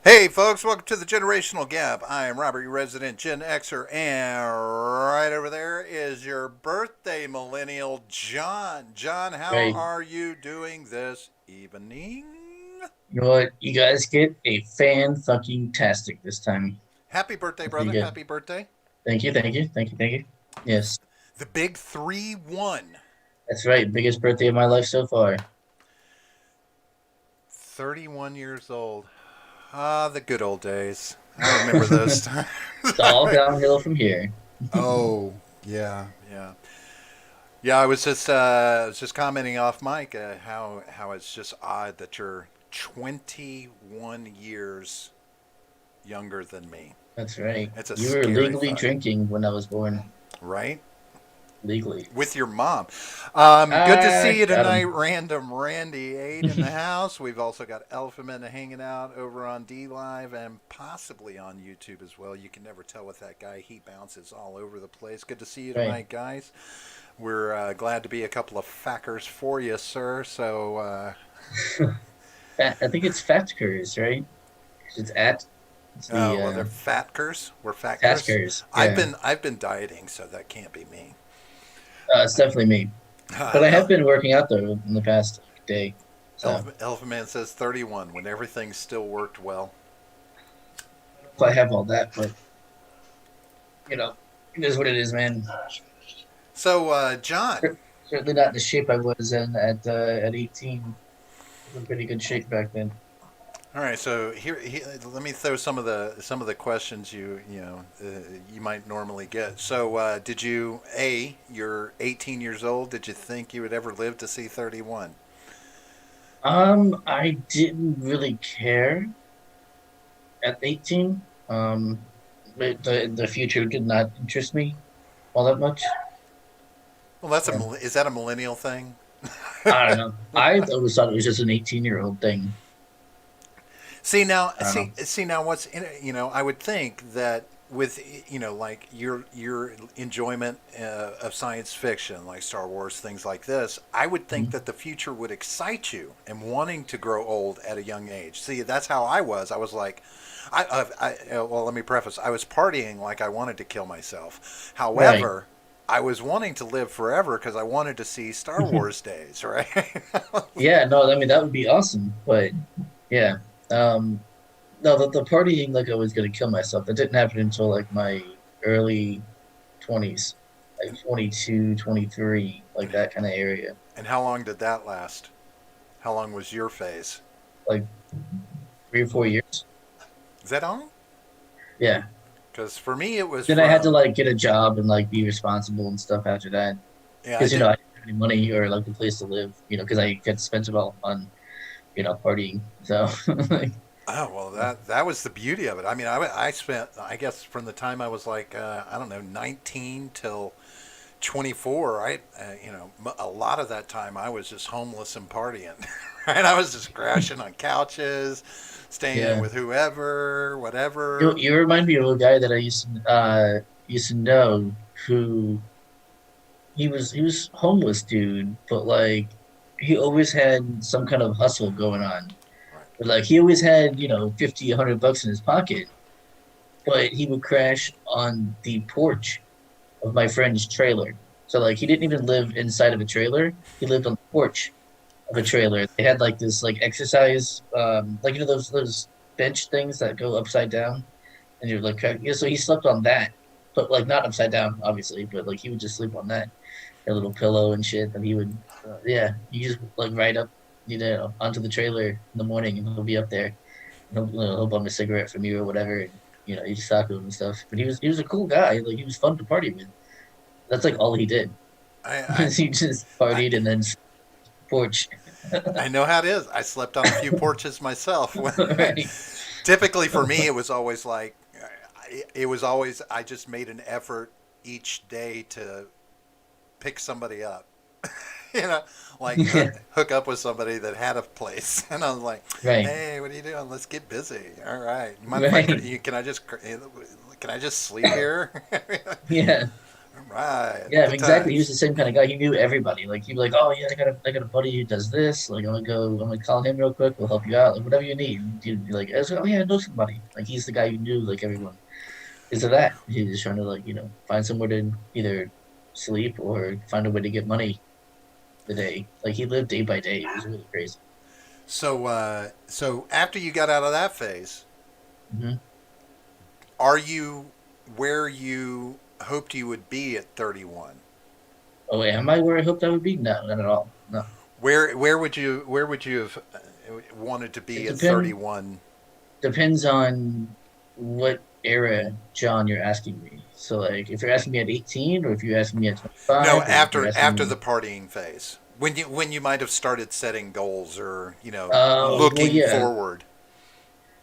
Hey folks, welcome to the Generational Gap. I am Robert, your resident Gen Xer, and right over there is your birthday millennial, John. John, how Right. are you doing this evening? You know what? You guys get a fan fucking tastic this time. Happy birthday, That's pretty brother. good. Happy birthday. Thank you, thank you, thank you, thank you. Yes, The big 3-1. that's right. Biggest birthday of my life so far. 31 years old. Ah, the good old days. I remember those It's times. all downhill from here. Oh, yeah, yeah. Yeah, I was just commenting off mic how it's just odd that you're 21 years younger than me. That's right. It's a You were scary legally thought, drinking when I was born. right? Legally. With your mom. Good to see I you got tonight, him. Random Randy 8 in the house. We've also got Elephant hanging out over on D Live and possibly on YouTube as well. You can never tell with that guy. He bounces all over the place. Good to see you Right. tonight, guys. We're glad to be a couple of fackers for you, sir. So, I think it's Fatkers, right? It's at. It's the oh well, they're fatkers. We're fatkers. Taskers. Yeah. I've been dieting, so that can't be me. It's definitely me. But I have been working out though in the past day. So Elephant Man says 31 when everything still worked well. I have all that, but it is what it is, man. So, John. Certainly not the shape I was in at 18. I was in pretty good shape back then. All right, so here, let me throw some of the questions you might normally get. So, did you you're 18 years old? Did you think you would ever live to see 31? I didn't really care at 18. But the future did not interest me all that much. Well, that's Yeah. is that a millennial thing? I don't know. I always thought it was just an 18-year-old thing. I don't know. See now, I would think that with like your enjoyment of science fiction, like Star Wars, things like this, I would think Mhm. that the future would excite you and wanting to grow old at a young age. See, that's how I was. I was like, well, let me preface. I was partying like I wanted to kill myself. Right. However, I was wanting to live forever because I wanted to see Star Wars days, right? Yeah, no, I mean that would be awesome, but yeah. Um, no, the partying like I was gonna kill myself. That didn't happen until like my early 20s, like 22, 23, like that kind of area. And how long did that last? How long was your phase? Like 3 or 4 years. Is that all? Yeah. Because for me, it was Then I had to from, like get a job and like be responsible and stuff after that. yeah, I Because did. I didn't have any money or like a place to live, because I had spent it all on, partying. So like, Oh, well, that was the beauty of it. I mean, I spent, I guess, from the time I was like, I don't know, 19 till 24, right? A lot of that time I was just homeless and partying, right? I was just crashing on couches, staying yeah. with whoever, You whatever. you remind me of a guy that I used to know who he was homeless dude, but like he always had some kind of hustle going on. Right. But like he always had, 50, $100 in his pocket, but he would crash on the porch of my friend's trailer. So like he didn't even live inside of a trailer. He lived on the porch of a trailer. They had like this like exercise like those bench things that go upside down and you're like yeah, so he slept on that. But like not upside down, obviously, but like he would just sleep on that. A little pillow and shit and he would yeah, you just like ride up, onto the trailer in the morning and he'll be up there and he'll bum a cigarette from you or whatever and you just talk to him and stuff. But he was a cool guy. Like he was fun to party with. That's like all he did. I, He just I, partied and then porch. I know how it is. I slept on a few porches myself. Right. Typically for me, it was always like, it was always, I just made an effort each day to pick somebody up. you know, like Yeah. hook up with somebody that had a place. And I was like, Right. hey, what are you doing? Let's get busy. All right. Mind if Right. can I just sleep here? Yeah. Right. Yeah, Good exactly. He was times. the same kind of guy. He knew everybody. Like he'd be like, "Oh yeah, I got a buddy who does this. Like I'm gonna call him real quick. We'll help you out. Like whatever you need." He'd be like, "Oh yeah, I know somebody." Like he's the guy who knew like everyone. Is of that. He was just trying to like find somewhere to either sleep or find a way to get money the day. Like he lived day by day. It was really crazy. So after you got out of that phase, Hmm. are you where you hoped you would be at 31? Oh, wait, am I where I hoped I would be? No, not at all. No. Where would you have wanted to It be at depend 31? depends on what era, John, you're asking me. So like if you're asking me at 18 or if you're asking me at No, 25 or if you're asking after me the partying phase, when you might have started setting goals or well looking yeah. forward.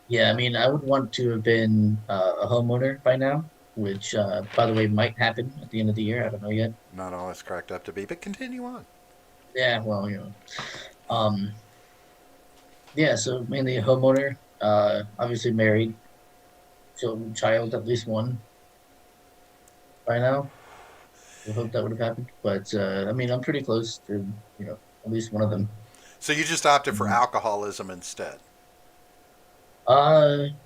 Yeah, I mean I would want to have been a homeowner by now, which by the way might happen at the end of the year. I don't know yet. Not all it's cracked up to be, but continue on. Yeah, well, Um yeah, so mainly a homeowner, obviously married, children, child, at least one by now. I hope that would have happened. But I mean, I'm pretty close to, at least one of them. So you just opted for Mhm. alcoholism instead.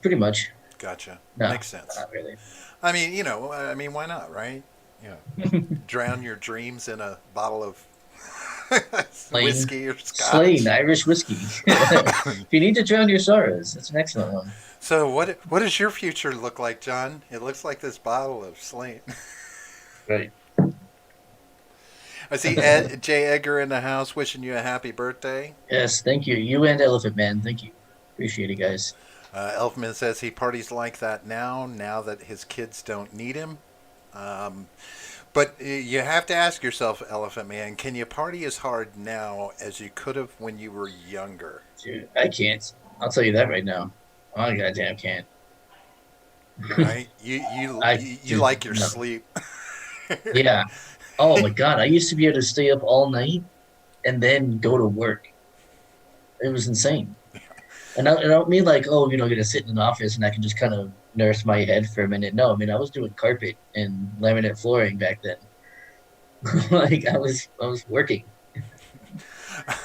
Pretty much. Gotcha. No, Makes sense. not really. I mean, why not, right? You know, drown your dreams in a bottle of Plain, whiskey or plain scotch. Irish whiskey. If you need to drown your sorrows, that's an excellent one. So what does your future look like, John? It looks like this bottle of Slain. Right. I see J. Edgar in the house wishing you a happy birthday. Yes, thank you. You and Elephant Man. Thank you. Appreciate it, guys. Elfman says he parties like that now that his kids don't need him. Um, but you have to ask yourself, Elephant Man, can you party as hard now as you could have when you were younger? Dude, I can't. I'll tell you that right now. I goddamn can't. Right? You Dude, like your no. sleep. Yeah. Oh my God. I used to be able to stay up all night and then go to work. It was insane. And I don't mean like, oh, gonna sit in an office and I can just kind of nurse my head for a minute. No, I mean I was doing carpet and laminate flooring back then. Like I was working.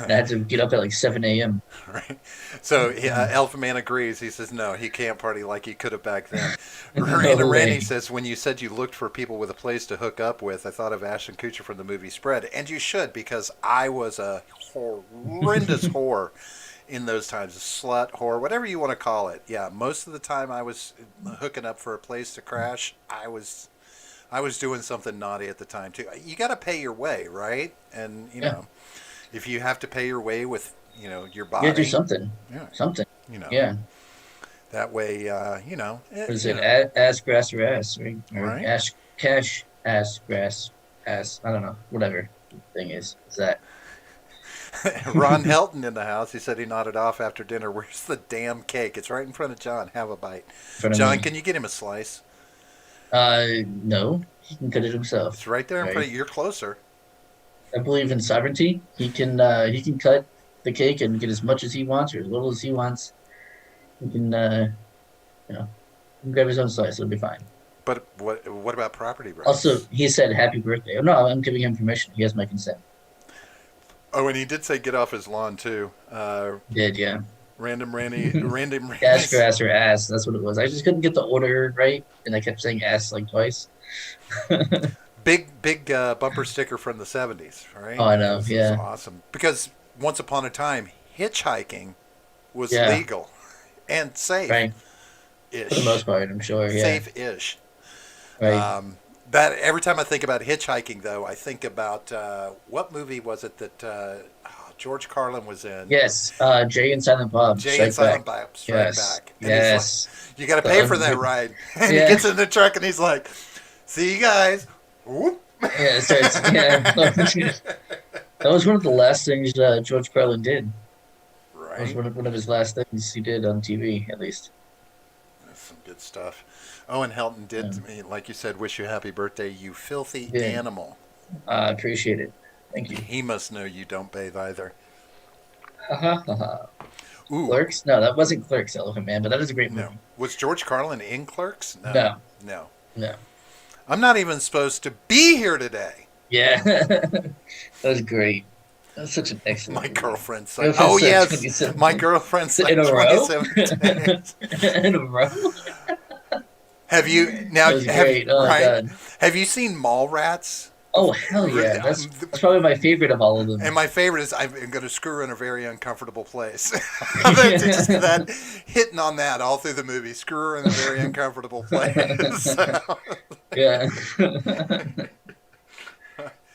And I had to get up at like 7 a.m. Right? So Mhm. Elf Man agrees. He says no, he can't party like he could have back then. No Random Randy way. says when you said you looked for people with a place to hook up with, I thought of Ashton Kutcher from the movie Spread, and you should because I was a horrendous whore in those times, a slut, whore, whatever you want to call it. Yeah, most of the time I was hooking up for a place to crash. I was doing something naughty at the time too. You got to pay your way, right? And Yeah. if you have to pay your way with your You gotta do body, something. yeah, Something. you know Yeah. that way, What is it? Ass, grass, or ass, right? Or right. ash, cash, ass, grass, ass. I don't know. Whatever the thing is that Ron in Helton in the house. He said he nodded off after dinner. Where's the damn cake? It's right in front of John. Have a bite. front of John, me? can you get him a slice? No, he can cut it himself. It's right there in front Right. of you. You're closer. I believe in sovereignty. He can cut the cake and get as much as he wants or as little as he wants. He can you know he can grab his own slice. It'll be fine. But what about property Also, rights? he said happy birthday. Oh no, I'm giving him permission. He has my consent. Oh, and he did say get off his lawn too. He did, yeah. Random Ass Randy's grass or ass. That's what it was. I just couldn't get the order right, and I kept saying ass like twice. Oh, big bumper sticker from the '70s. Right? I know. This is Yeah, awesome because once upon a time hitchhiking was yeah. legal and safe Right. For the ish. most part, I'm sure. Yeah. Safe ish. Right. That every time I think about hitchhiking, though, I think about what movie was it that George Carlin was in? Yes. Jay and Silent Bob Jay and Strike Silent Back. Bob Strike Yes. Back, and he's like, Yes. "You got to The pay for that unwritten. ride," and he Yeah. gets in the truck and he's like, "See you guys." Whoop. Yeah. It starts. Yeah. That was one of the last things George Carlin did. That was Right. one of his last things he did on TV, at least. That's some good stuff. Owen Helton Yeah. did, like you said, wish you happy birthday, you filthy Did. animal. I appreciate it. Thank you. He must know you don't bathe either. Ha ha ha ha. Ooh, Clerks? No, that wasn't Clerks, Elephant Man, but that is a great no. movie. Was George Carlin in Clerks? No, No, no. no. I'm not even supposed to be here today. Yeah, that was great. That was such an My excellent movie. girlfriend said, Girlfriend "Oh said yes, my 27 girlfriend in said a row. 27 days." In a row. Have you now? That was Have you great. Oh my right? God. Have you seen Mallrats? Oh hell yeah. That's probably my favorite of all of And them. my favorite is I'm going to screw her in a very uncomfortable place. That's just that hitting on that all through the movie. Screw her in a very uncomfortable place. Yeah.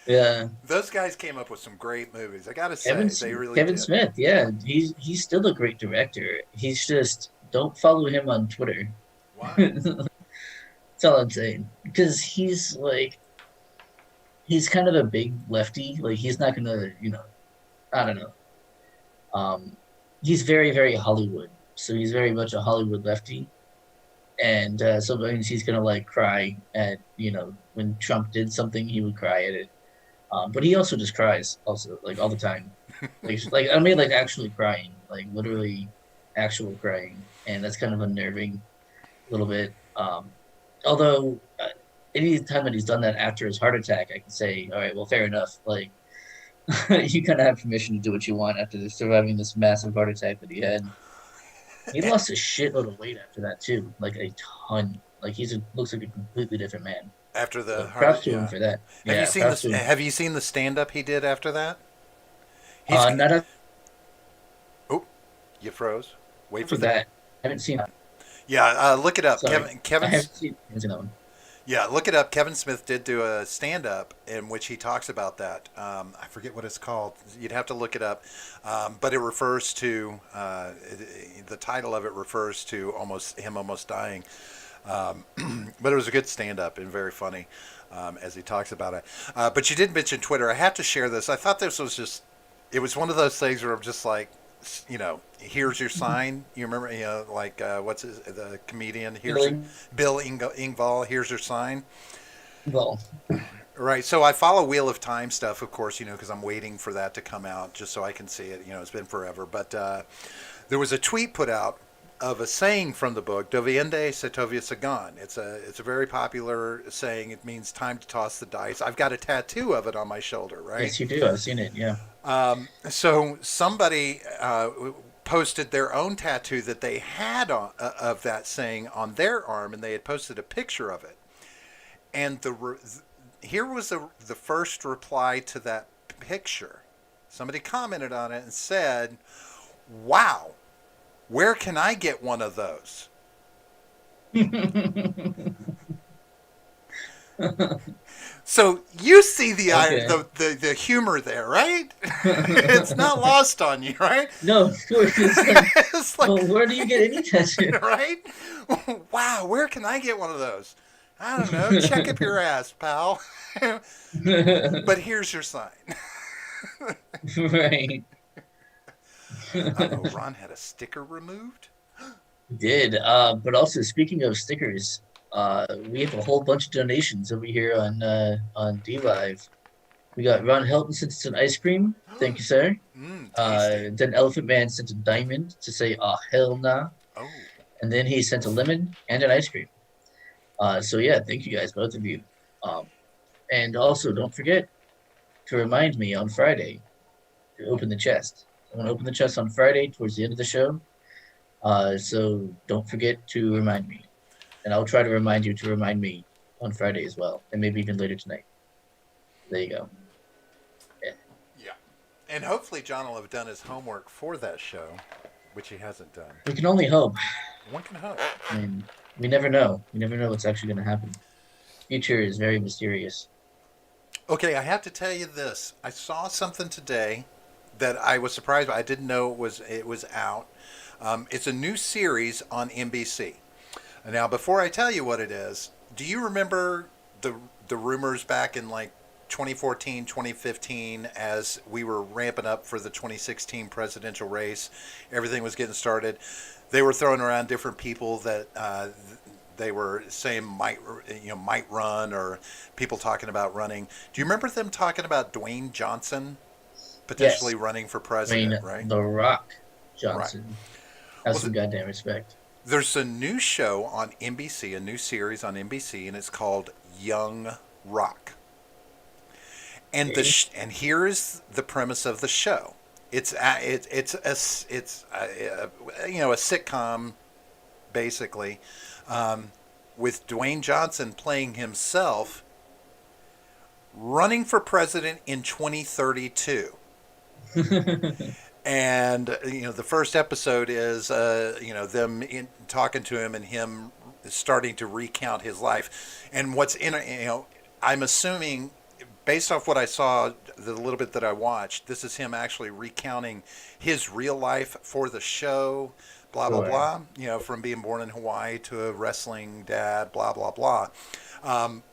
Yeah. Those guys came up with some great movies. I got to Kevin say, they really Kevin did. Smith, yeah. He's still a great director. He's just don't follow him on Twitter. Why? That's all I'm saying. Because he's kind of a big lefty. Like he's not gonna, I don't know. Um, he's very, very Hollywood. So he's very much a Hollywood lefty. And sometimes he's gonna like cry at, when Trump did something, he would cry at it. But he also just cries also, like all the time. Like I mean like actually crying, like literally actual crying. And that's kind of unnerving a little bit. Although any time that he's done that after his heart attack, I can say, all right, well, fair enough. Like you kind of have permission to do what you want after surviving this massive heart attack that he had. He lost a shitload of weight after that too, like a ton. Like looks like a completely different man. After the So heart, props to him yeah. for that. Have you Yeah, seen props this? to him. Have you seen the stand up he did after that? He's Not oh, you froze. Wait for after the that. I haven't seen. yeah. Look it up. Sorry, I haven't seen that one. Yeah, look it up. Kevin Smith did do a stand up in which he talks about that. I forget what it's called. You'd have to look it up. But it refers to the title of it refers to almost dying. But it was a good stand up and very funny as he talks about it. But you did mention Twitter. I have to share this. I thought this was just, it was one of those things where I'm just like, here's your sign. You remember, like the comedian? Here's your, Really? Ingval. Here's your sign. Well, Right. So I follow Wheel of Time stuff, of course, because I'm waiting for that to come out just so I can see it. It's been forever. But there was a tweet put out of a saying from the book, Doviende Setovia Sagan. It's a very popular saying. It means time to toss the dice. I've got a tattoo of it on my shoulder, right? yes, you do. I've seen it. Yeah. So somebody posted their own tattoo that they had of that saying on their arm, and they had posted a picture of it. And here was the first reply to that picture. Somebody commented on it and said, "Wow, where can I get one of those?" So you see Okay. the humor there, right? It's not lost on you, right? No, of course. It's like, It's like, well, where do you get any tattoo? right? Wow, where can I get one of those? I don't know. Check up your ass, pal. But here's your sign. Right. Oh, Ron had a sticker removed? Did. But also speaking of stickers, we have a whole bunch of donations over here on D Live. We got Ron Helton sent us an ice cream. Thank you, sir. Tasty. Then Elephant Man sent a diamond to say, "Oh hell nah," Oh, and then he sent a lemon and an ice cream. So yeah, thank you guys, both of you. Um, and also don't forget to remind me on Friday to open the chest. I'm gonna open the chest on Friday towards the end of the show. So don't forget to remind me, and I'll try to remind you to remind me on Friday as well, and maybe even later tonight. There you go. Yeah. yeah. And hopefully John will have done his homework for that show, which he hasn't done. We can only hope. One can hope. I mean, we never know. We never know what's actually going to happen. Future is very mysterious. Okay, I have to tell you this. I saw something today that I was surprised by. I didn't know it was out. It's a new series on NBC. Now, before I tell you what it is, do you remember the rumors back in like 2014, 2015, as we were ramping up for the 2016 presidential race? Everything was getting started. They were throwing around different people that they were saying might run, or people talking about running. Do you remember them talking about Dwayne Johnson potentially Yes, running for I mean, president? Right. The Rock Right. Johnson. Have Well, some goddamn respect. There's a new show on NBC, a new series on NBC, and it's called Young Rock. And Okay. and here is the premise of the show. It's a sitcom basically, um, with Dwayne Johnson playing himself running for president in 2032. And the first episode is them talking to him and him starting to recount his life. And what's in it, I'm assuming based off what I saw, the little bit that I watched, this is him actually recounting his real life for the show. Blah blah Sure. blah. From being born in Hawaii to a wrestling dad. Blah blah blah.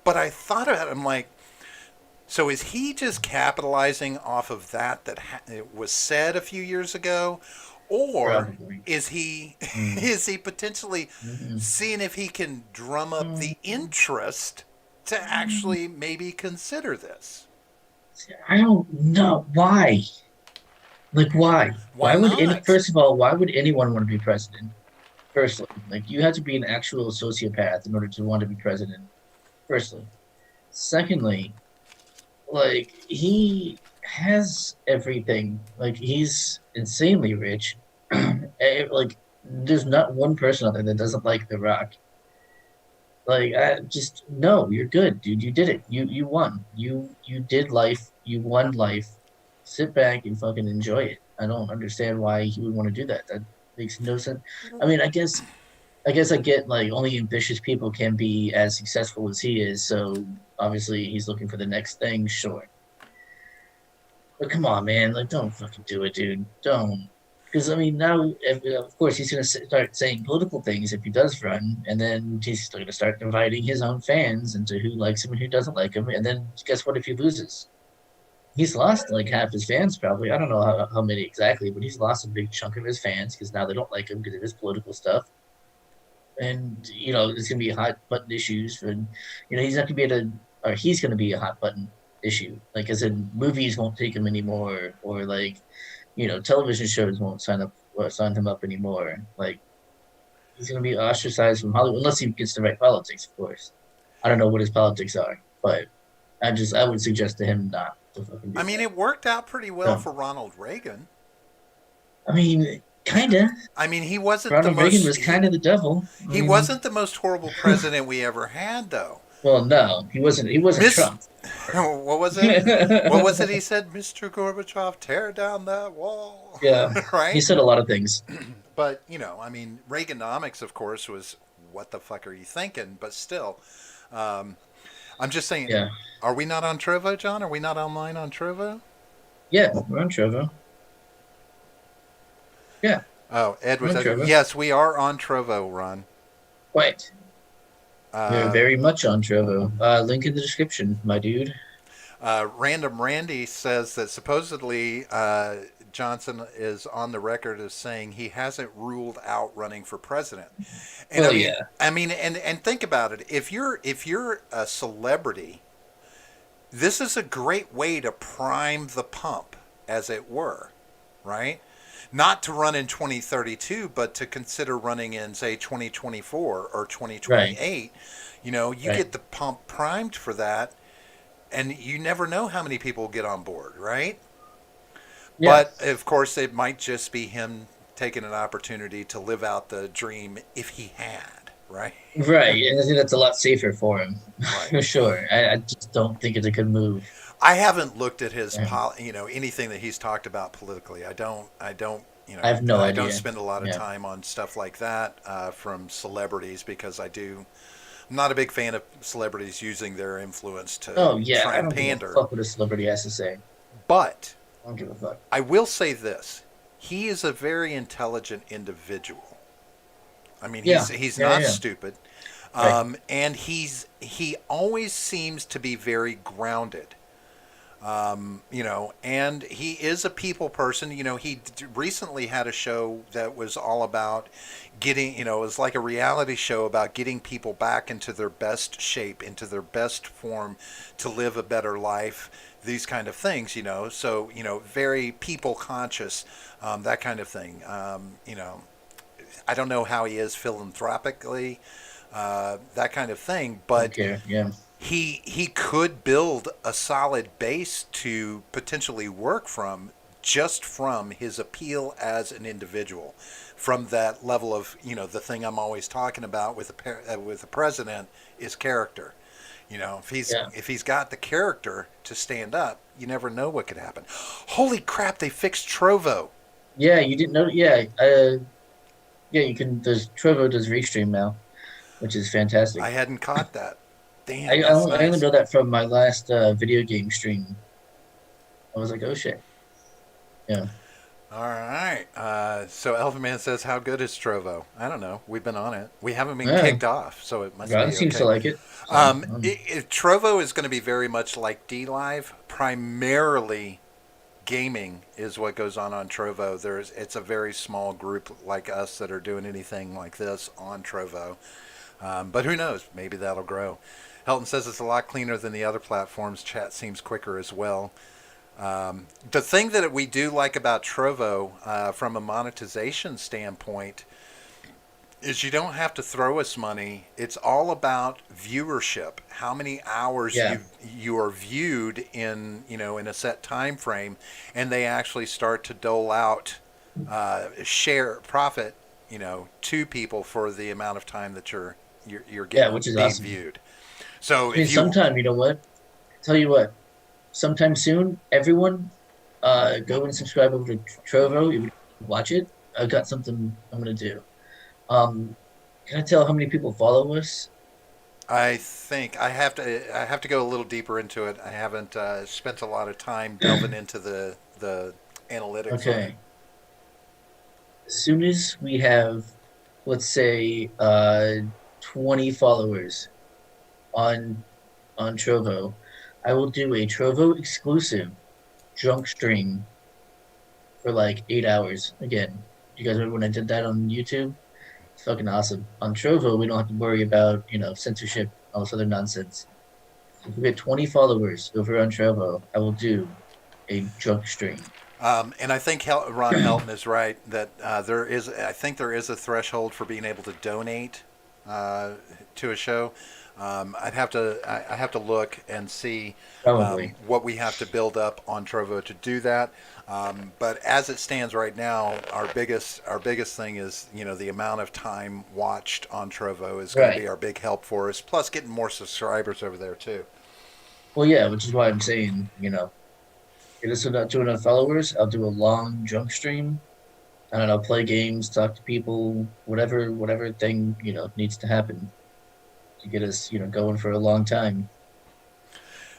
But I thought about it. I'm like, so is he just capitalizing off of that it was said a few years ago, or Probably. is he Mm. is he potentially Mm. seeing if he can drum up the interest to actually maybe consider this? I don't know why. Like, why? Why Why would any, not? first of all, why would anyone want to be president? Firstly, like you have to be an actual sociopath in order to want to be president. Firstly. Secondly, like he has everything. Like he's insanely rich. Like there's not one person out there that doesn't like The Rock. Like I just no, you're good, dude. You did it. You won. You did life. You won life. Sit back and fucking enjoy it. I don't understand why he would want to do that. That makes no sense. I mean, I guess I get like only ambitious people can be as successful as he is. So obviously he's looking for the next thing, sure. But come on, man, like don't fucking do it, dude. Don't. Because I mean, now of course he's gonna start saying political things if he does run, and then he's gonna start dividing his own fans into who likes him and who doesn't like him. And then guess what? If he loses, he's lost like half his fans probably. I don't know how many exactly, but he's lost a big chunk of his fans because now they don't like him because of his political stuff. And there's gonna be hot button issues, and he's not gonna be able to, or he's gonna be a hot button issue, like as in movies won't take him anymore, or like television shows won't sign him up anymore. Like he's gonna be ostracized from Hollywood unless he gets the right politics, of course. I don't know what his politics are, but I would suggest to him not to fucking I do mean, that. it worked out pretty well So for Ronald Reagan. I mean, kinda. I mean, he wasn't the Ronald Reagan most was kind of the devil. I he mean, wasn't the most horrible president we ever had, though. well, no, he wasn't. He wasn't Miss, Trump. what was it? What was it he said? Mr. Gorbachev, tear down that wall, Yeah, he right? said a lot of things. But I mean, Reaganomics, of course, was what the fuck are you thinking? But still, um, I'm just saying. Yeah, Are we not on Trovo, John? Are we not online on Trovo? yeah, we're on Trovo. Yeah, Oh, Ed we're was on asking. Trovo. Yes, we are on Trovo, Ron. Quite. We're Um, very much on Trovo. Link in the description, my dude. Random Randy says that supposedly Johnson is on the record as saying he hasn't ruled out running for president. And Well, yeah, and think about it. If you're a celebrity, this is a great way to prime the pump, as it were, right? Not to run in 2032, but to consider running in, say, 2024 or right, 2028. You right. get the pump primed for that, and you never know how many people will get on board, right? Yeah, But of course, it might just be him taking an opportunity to live out the dream if he had, right? right. And I think that's a lot safer for him, Right. for sure. I just don't think it's a good move. I haven't looked at his, Yeah. anything that he's talked about politically. I don't, I have no I don't idea. spend a lot of Yeah. time on stuff like that from celebrities because I'm not a big fan of celebrities using their influence to Oh, yeah. try I and don't give a pander. fuck what a celebrity has to say. But I don't give a fuck. I will say this: he is a very intelligent individual. I mean, Yeah, he's yeah, not yeah. stupid, Right. and he always seems to be very grounded. And he is a people person. He recently had a show that was all about getting, it was like a reality show about getting people back into their best shape, into their best form to live a better life, these kind of things. So, very people conscious, that kind of thing. I don't know how he is philanthropically, that kind of thing, Don't but care. Yeah. he could build a solid base to potentially work from, just from his appeal as an individual, from that level of, the thing I'm always talking about with the president is character. If he's Yeah. if he's got the character to stand up, you never know what could happen. Holy crap! They fixed Trovo. Yeah. You didn't know. Yeah. Yeah. You can. There's Trovo does Restream now, which is fantastic. I hadn't caught that. I Damn, I that's only, I only nice. know that from my last video game stream. I was like, oh shit. Yeah. All right. So Elephant Man says, "How good is Trovo?" I don't know. We've been on it. We haven't been Yeah. kicked off, so it must God be seems to okay. like it. So Trovo is going to be very much like D Live. Primarily, gaming is what goes on Trovo. It's a very small group like us that are doing anything like this on Trovo. But who knows? Maybe that'll grow. Helton says it's a lot cleaner than the other platforms. Chat seems quicker as well. The thing that we do like about Trovo, from a monetization standpoint, is you don't have to throw us money. It's all about viewership. How many hours yeah. you are viewed in in a set time frame, and they actually start to dole out share profit to people for the amount of time that you're Yeah, getting which is being awesome. viewed. So I mean, if you sometime, you know what? Tell you what, sometime soon, everyone, go and subscribe over to Trovo. If you watch it, I've got something I'm gonna do. Um, can I tell how many people follow us? I think I have to go a little deeper into it. I haven't spent a lot of time delving into the analytics on it. Okay. As soon as we have, let's say, 20 followers on Trovo, I will do a Trovo exclusive drunk stream for like 8 hours. Again, you guys remember when I did that on YouTube? It's fucking awesome. On Trovo, we don't have to worry about, censorship, all this other nonsense. So if we get 20 followers over on Trovo, I will do a drunk stream. And I think Ron Helton is right that I think there is a threshold for being able to donate uh, to a show. I have to look and see Probably. what we have to build up on Trovo to do that. But as it stands right now, our biggest thing is the amount of time watched on Trovo is going to be Right. our big help for us. Plus, getting more subscribers over there too. Well, yeah, which is why I'm saying, get us about 200 followers. I'll do a long drunk stream and then I'll play games, talk to people, whatever thing, needs to happen to get us, going for a long time.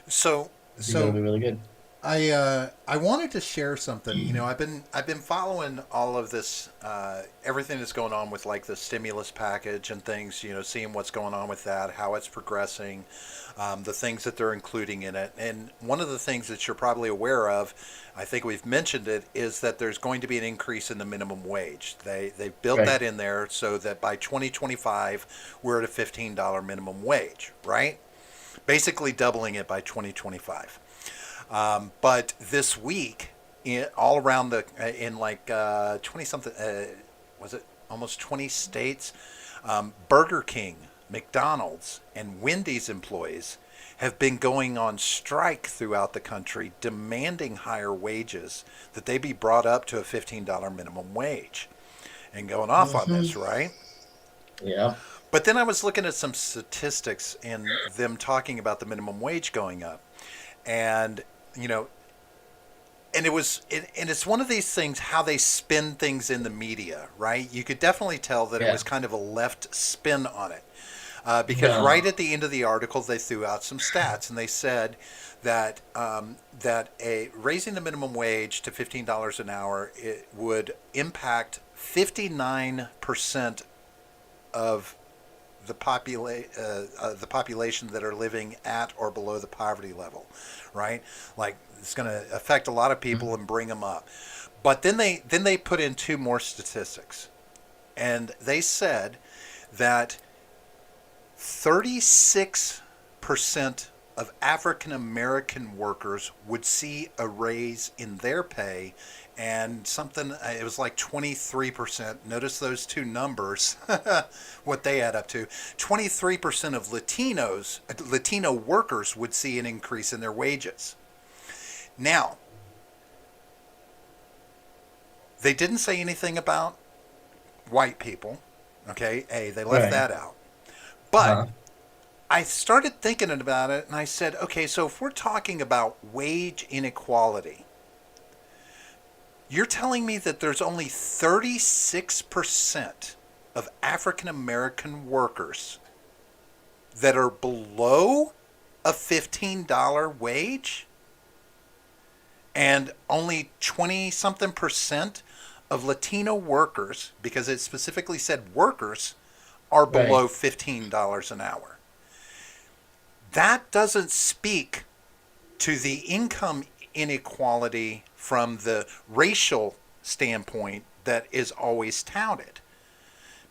So I think that'll so be really good. I wanted to share something. I've been following all of this, everything that's going on with like the stimulus package and things. Seeing what's going on with that, how it's progressing, the things that they're including in it. And one of the things that you're probably aware of, I think we've mentioned it, is that there's going to be an increase in the minimum wage. They've built Right. that in there so that by 2025 we're at a $15 minimum wage, right? Basically doubling it by 2025. But this week, all around in like 20 something, was it almost 20 states, Burger King, McDonald's, and Wendy's employees have been going on strike throughout the country demanding higher wages, that they be brought up to a $15 minimum wage, and going off on Hmm. this, right? Yeah. But then I was looking at some statistics and them talking about the minimum wage going up. And, you know, and it's one of these things, how they spin things in the media, right? You could definitely tell that it Yeah. was kind of a left spin on it. Because right No. at the end of the article, they threw out some stats, and they said that that a raising the minimum wage to $15 an hour, it would impact 59% of the population that are living at or below the poverty level, right? Like, it's going to affect a lot of people and bring them up. But then they put in two more statistics, and they said that 36% of African American workers would see a raise in their pay, and something, it was like 23%. Notice those two numbers, what they add up to. 23% of Latino workers would see an increase in their wages. Now, they didn't say anything about white people. Okay, they left Right. that out. But Uh-huh. I started thinking about it and I said, okay, so if we're talking about wage inequality, you're telling me that there's only 36% of African American workers that are below a $15 wage, and only 20 something percent of Latino workers, because it specifically said workers, are Right. below $15 an hour. That doesn't speak to the income inequality from the racial standpoint that is always touted.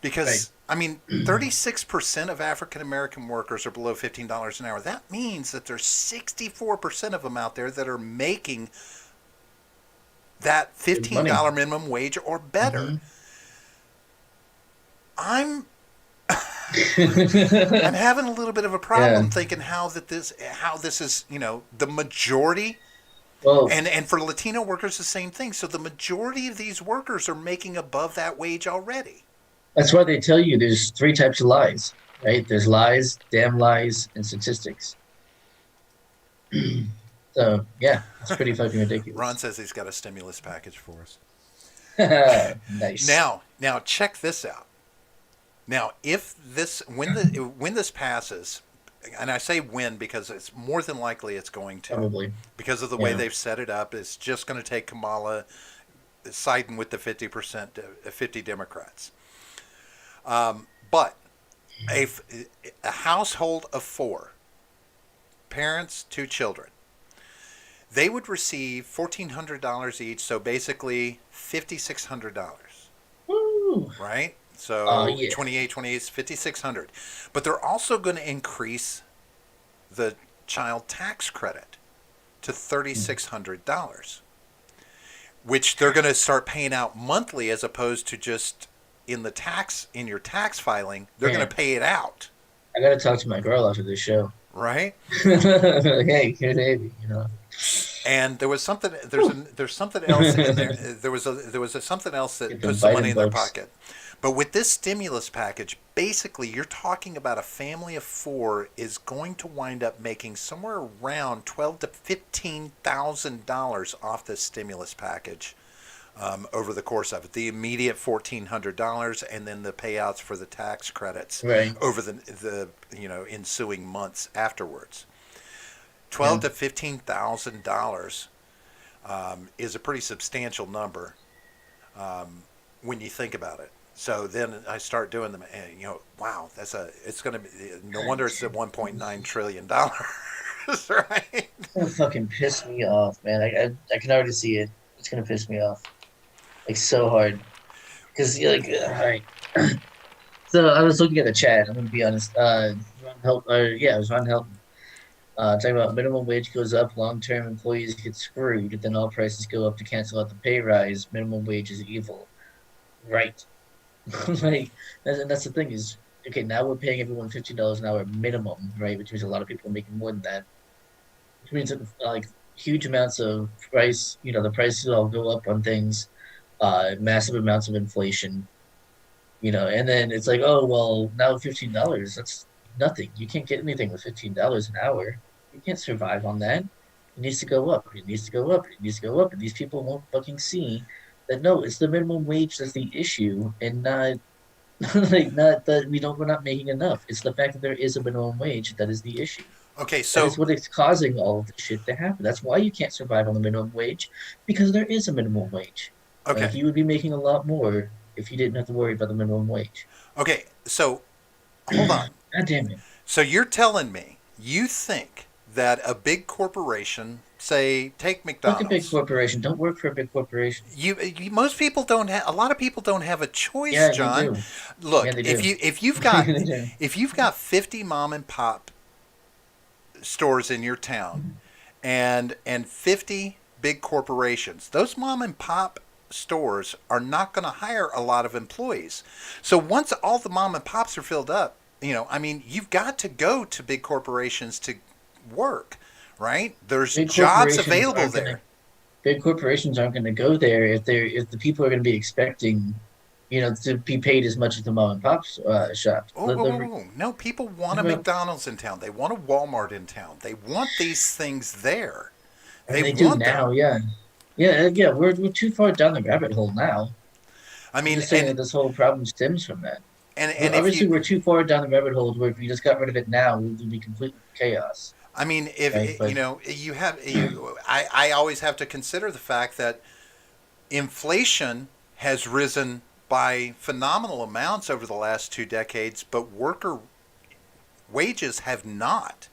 Right. Because, I mean, 36% of African American workers are below $15 an hour. That means that there's 64% of them out there that are making that Good money. $15 minimum wage or better. Hmm. I'm I'm having a little bit of a Yeah. problem thinking how this is, the majority. Well, And for Latino workers, the same thing. So the majority of these workers are making above that wage already. that's why they tell you there's three types of lies, right? There's lies, damn lies, and statistics. So yeah, it's pretty fucking Ron ridiculous. says he's got a stimulus package for us. Nice. Now check this out. Now, if this when this passes, and I say when because it's more than likely it's going to, Probably. because of the way Yeah. they've set it up, it's just going to take Kamala siding with the 50 Democrats. But a, a household of four, parents, two children, they would receive $1,400 each, so basically $5,600, Woo. right? So Yeah. 28 is 5,600. But they're also going to increase the child tax credit to $3,600, which they're going to start paying out monthly as opposed to just in your tax filing. They're going Man, to pay it out, I gotta talk to my girl after this show. right? Like, hey, good baby, you know. And there was something. Whew. There's something else in there. Something else that Get them puts some money vitamin in their bucks. pocket. But with this stimulus package, basically you're talking about a family of four is going to wind up making somewhere around $12,000 to $15,000 off this stimulus package, over the course of it. The immediate $1,400, and then the payouts for the tax credits Right. over the ensuing months afterwards. Yeah. Twelve to $15,000 is a pretty substantial number, when you think about it. So then I start doing them, and wow, it's going to be, no wonder it's at $1.9 trillion, right? It's gonna fucking piss me off, man. I can already see it. It's gonna piss me off. Like so hard. Because you're like, all right. So I was looking at the chat, I'm gonna be honest. Yeah, it was Ron Helton. Talking about minimum wage goes up, long-term employees get screwed, then all prices go up to cancel out the pay rise. Minimum wage is evil. Right. Like that's the thing is, okay, now we're paying everyone $15 an hour minimum, right? Which means a lot of people are making more than that. Which means that, like huge amounts of price, the prices all go up on things, massive amounts of inflation, and then it's like, oh well, now $15, that's nothing. You can't get anything with $15 an hour. You can't survive on that. It needs to go up. It needs to go up. It needs to go up. And these people won't fucking see that no, it's the minimum wage that's the issue, and not like not that we're not making enough. It's the fact that there is a minimum wage that is the issue. Okay, That is so what is causing all of this shit to happen. That's why you can't survive on the minimum wage, because there is a minimum wage. Like okay, you would be making a lot more if you didn't have to worry about the minimum wage. okay, so hold on. God damn it. So you're telling me you think that a big corporation, say, take Fuck a big McDonald's, corporation. Don't work for a big corporation. most people don't have, a lot of people don't have a choice, Yeah, they John. do. Yeah, Look, they do. They do. if you've got 50 mom and pop stores in your town, and 50 big corporations. Those mom and pop stores are not going to hire a lot of employees. So once all the mom and pops are filled up, I mean, you've got to go to big corporations to work, right? There's Big jobs corporations available aren't going to there. big corporations aren't going to go there if the people are going to be expecting, to be paid as much as the mom and pops shops. Oh, whoa, whoa, whoa. No, people want a Well, McDonald's in town. They want a Walmart in town. They want these things there. I mean, They they do want them. now, yeah, yeah. We're too far down the rabbit hole now. I I'm mean, just saying that this whole problem stems from that. and if Obviously, you, we're too far down the rabbit hole where if we just got rid of it now, it would be complete chaos, I mean, if right? But you have, I always have to consider the fact that inflation has risen by phenomenal amounts over the last 2 decades, but worker wages have not.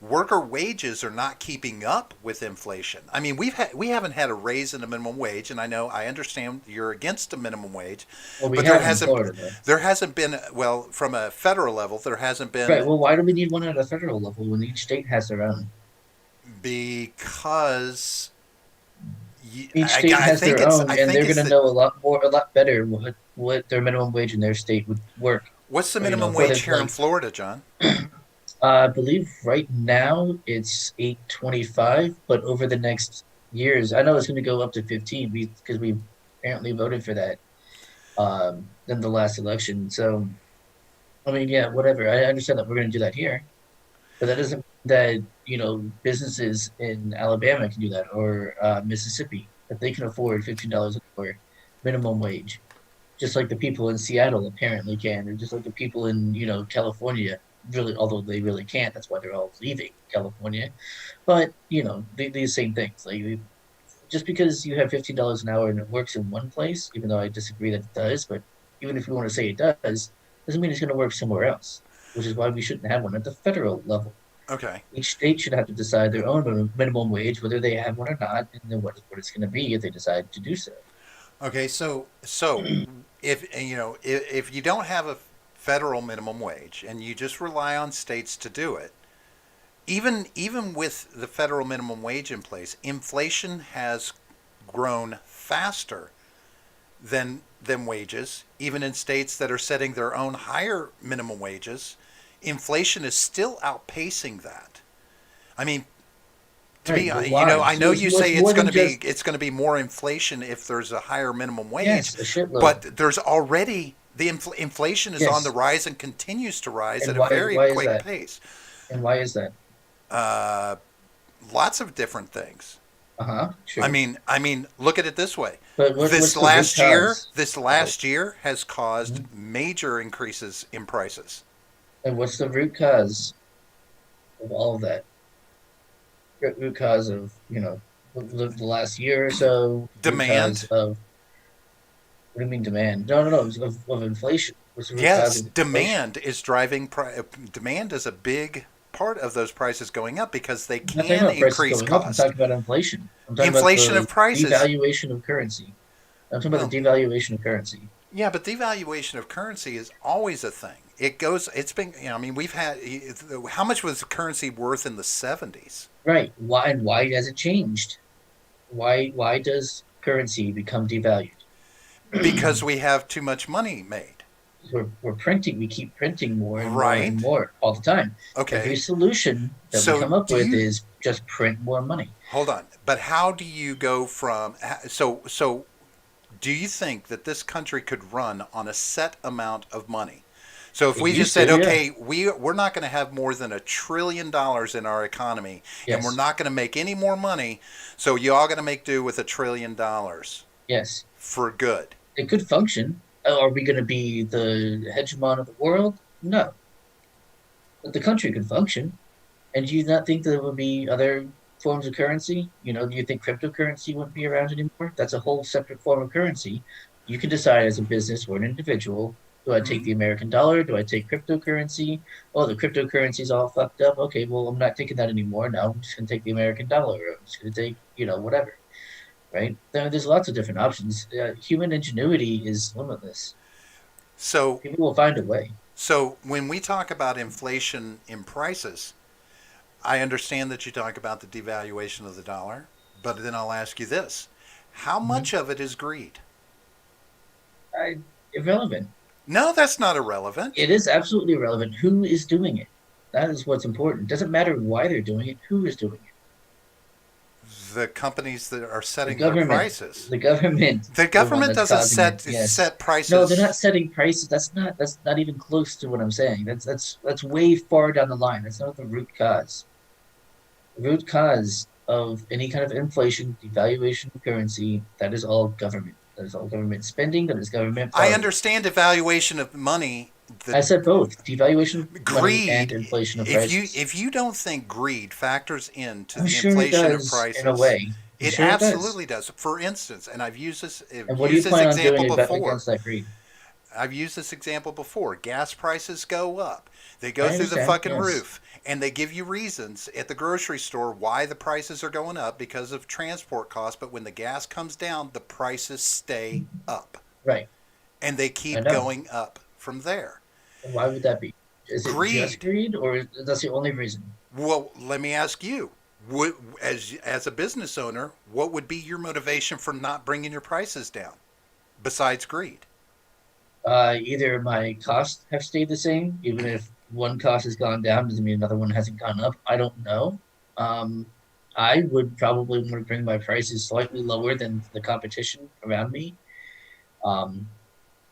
Worker wages are not keeping up with inflation. I mean, we haven't had a raise in the minimum wage, and I understand you're against the minimum wage, well, we but have in Florida though. there hasn't been, well, from a federal level there hasn't Right. been. Well, why do we need one at a federal level when each state has their own? Because Each state has their own, I and think they're it's going to the know a lot better what their minimum wage in their state would work. what's the Or, minimum for wage the here in like, Florida, John? I believe right now it's 8.25, but over the next years, I know it's going to go up to 15 because we apparently voted for that in the last election. So, I mean, yeah, whatever. I understand that we're going to do that here, but that doesn't mean that, businesses in Alabama can do that or Mississippi, that they can afford $15 an hour minimum wage, just like the people in Seattle apparently can, or just like the people in, California really, although they really can't. That's why they're all leaving California. But, these same things. Like, just because you have $15 an hour and it works in one place, even though I disagree that it does, but even if we want to say it does, doesn't mean it's going to work somewhere else, which is why we shouldn't have one at the federal level. Okay. Each state should have to decide their own minimum wage, whether they have one or not, and then what it's going to be if they decide to do so. Okay, so if if you don't have a federal minimum wage and you just rely on states to do it, even with the federal minimum wage in place, inflation has grown faster than wages. Even in states that are setting their own higher minimum wages, inflation is still outpacing that. I mean, to be, Right, but why? I know you So say it's more than just it's going to be more inflation if there's a higher minimum wage, yes, a shitload. but there's already inflation is on the Yes, rise and continues to rise and at a very why is quick that? pace. And why is that? Uh, Lots of different things. Uh-huh, sure. I mean, look at it this way. But what's the root cause This of it? last year has caused Mhm. major increases in prices. And what's the root cause of all of that? Root cause of, the last year or so, root cause Demand. of, what do you mean demand? No, no, no, of inflation. What's the root cause Yes, of inflation? demand is a big part of those prices going up because they I'm not talking can about prices increase going up. I'm cost. talking about inflation. I'm talking about Inflation of the prices. devaluation of currency. I'm talking about Well, the devaluation of currency. yeah, but devaluation of currency is always a thing. It goes. It's been. I mean, we've had. How much was currency worth in the 70s? Right. Why and why has it changed? Why does currency become devalued? Because we have too much money made. We're printing, we keep printing more and more and Right. more all the time. Every Okay. solution that we So come up do with you is just print more money. hold on? But how do you go from so? Do you think that this country could run on a set amount of money? So if It we just used said, to, yeah. okay, we're not going to have more than $1 trillion in our economy, and we're Yes. not going to make any more money, so you all going to make do with $1 trillion Yes. for good. It could function. Are we going to be the hegemon of the world? No. But the country could function. And do you not think there would be other forms of currency? Do you think cryptocurrency wouldn't be around anymore? That's a whole separate form of currency. You can decide as a business or an individual, do I take Hmm. the American dollar? Do I take cryptocurrency? Oh, the cryptocurrency's all fucked up. Okay, well, I'm not taking that anymore. Now I'm just going to take the American dollar. Or I'm just going to take, whatever, right? There's lots of different options. Human ingenuity is limitless. So People will find a way. so when we talk about inflation in prices, I understand that you talk about the devaluation of the dollar, But then I'll ask you this: how Mhm. much of it is greed? Irrelevant. No, that's not irrelevant. It is absolutely irrelevant who is doing it. That is what's important. Doesn't matter why they're doing it, who is doing it. The companies that are The setting their government, prices. the government The is the one government that's doesn't causing it. Yes. set No, they're not prices. setting prices. That's not even close to what I'm saying. That's way far down the line. That's not the root cause. The root cause of any kind of inflation, devaluation of currency, that is all government. That is all government spending. That is government I borrowing. understand evaluation of money. The I said both devaluation of money and greed. inflation of If prices. you don't think greed factors into I'm the sure it inflation of does in a prices, way. I'm it sure it does. absolutely does. For instance, and And I've what do you used this plan on example doing before. against that greed? I've used this example before. Gas prices go up. They go I through the understand. fucking Yes. roof. And they give you reasons at the grocery store why the prices are going up because of transport costs. But when the gas comes down, the prices stay up. Right. And they I keep know. going up from there. And why would that be? Is it just Greed. greed, or that's the only reason? Well, let me ask you. As a business owner, what would be your motivation for not bringing your prices down besides greed? Either my costs have stayed the same, even if one cost has gone down, doesn't mean another one hasn't gone up. I don't know. Um, I would probably want to bring my prices slightly lower than the competition around me. Um,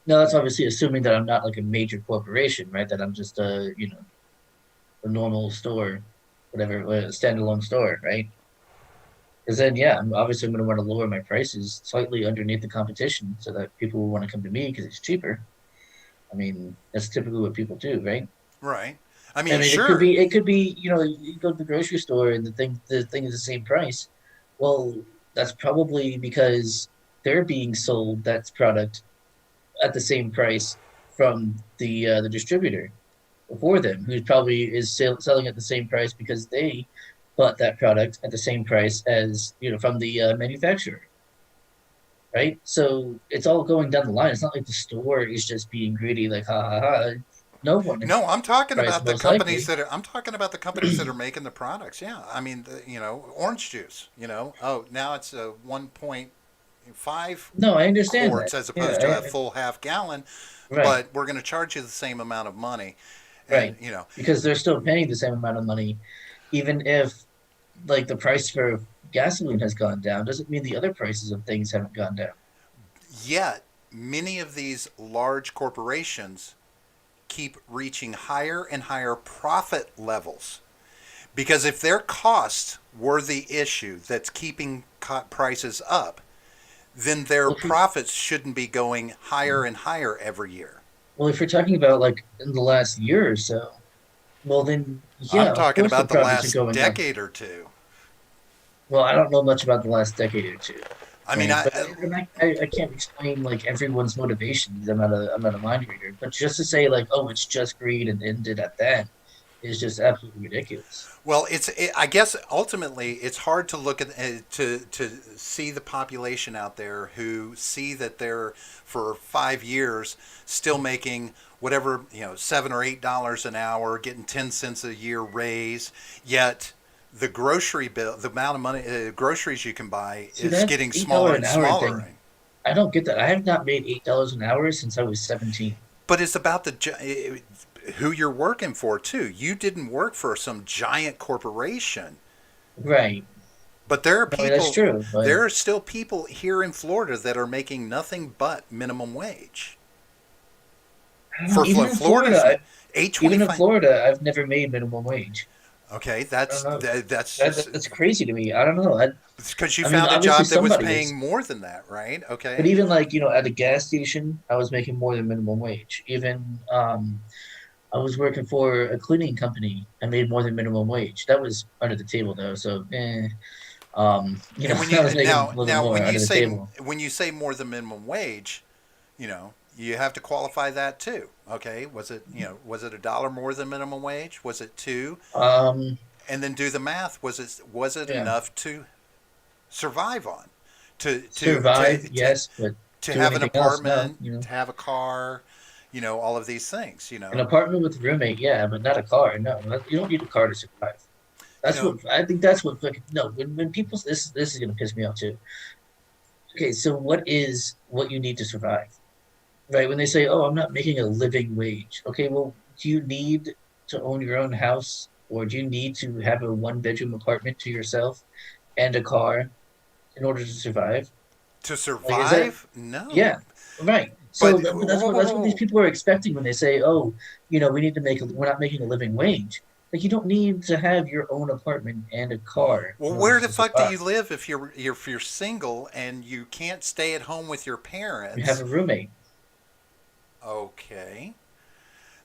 no, that's obviously assuming that I'm not like a major corporation, right? That I'm just a normal store, whatever, a standalone store, right? Because then, yeah, I'm obviously going to want to lower my prices slightly underneath the competition so that people will want to come to me because it's cheaper. I mean, that's typically what people do, right? Right. I I mean, mean, sure. it could be, you go to the grocery store and the thing is the same price. Well, that's probably because they're being sold that product at the same price from the distributor before them, who probably is selling at the same price because they bought that product at the same price as from the manufacturer, right? So it's all going down the line. It's not like the store is just being greedy, like ha ha ha. No one is No, I'm talking price about the most companies likely. that are. I'm talking about the companies that are making the products. Yeah, I mean, orange juice. Oh, now it's a 1.5 No, I understand that. quarts as Yeah, opposed to a full half gallon, right, but we're going to charge you the same amount of money, and right. Because they're still paying the same amount of money, even if like the price for gasoline has gone down. Doesn't mean the other prices of things haven't gone down. yet many of these large corporations keep reaching higher and higher profit levels. Because if their costs were the issue that's keeping prices up, then their Well, if you profits shouldn't be going higher and higher every year. well, if you're talking about like in the last year or so, well then I'm yeah, of talking course the about the profits are last going up. decade or two. Well, I don't know much about the last decade or two, I mean, right? But I can't explain like everyone's motivations. I'm not a mind reader. But just to say like, oh, it's just greed and ended at that is just absolutely ridiculous. well, I guess ultimately it's hard to look at to see the population out there who see that they're for 5 years still making whatever $7 or $8 an hour, getting 10 cents a year raise, yet the grocery bill, the amount of money groceries you can buy See is that getting $8 smaller an and hour smaller. thing? I don't get that. I have not made $8 an hour since I was 17. But it's about who you're working for too. You didn't work for some giant corporation, Right. but there are No, that's people. true. But There are still people here in Florida that are making nothing but minimum wage. I don't know. For Florida's eight twenty Even in five. Florida, I've never made minimum wage. Okay, I don't know. that's That, just that's crazy to me. I don't know. it's because you I mean, found a obviously job that was somebody paying is. more than that, right? But Okay. even like, at a gas station, I was making more than minimum wage. Even I was working for a cleaning company. I made more than minimum wage. That was under the table though. So, And when I you was making a little bit now more under the table. when you say more than minimum wage, you have to qualify that too. Okay, was it $1 more than minimum wage? Was it two? Um, And then do the math. Was it yeah, enough to survive on? To to survive, to to, yes, but to do have an anything else? No, apartment, to have a car, all of these things. an apartment with a roommate, yeah, but not a car. No, you don't need a car to survive. You That's know, what I think. That's what fucking no. When people this is gonna piss me off too. Okay, so what is what you need to survive? Right? When they say, "Oh, I'm not making a living wage." Okay, well, do you need to own your own house, or do you need to have a one-bedroom apartment to yourself and a car in order to survive? to Like, is that survive, no. yeah, right. But So, but that's what these people are expecting when they say, "Oh, we need to we're not making a living wage." Like, you don't need to have your own apartment and a car well, in order where the to fuck do survive. you live if you're single and you can't stay at home with your You have parents? a roommate. Okay.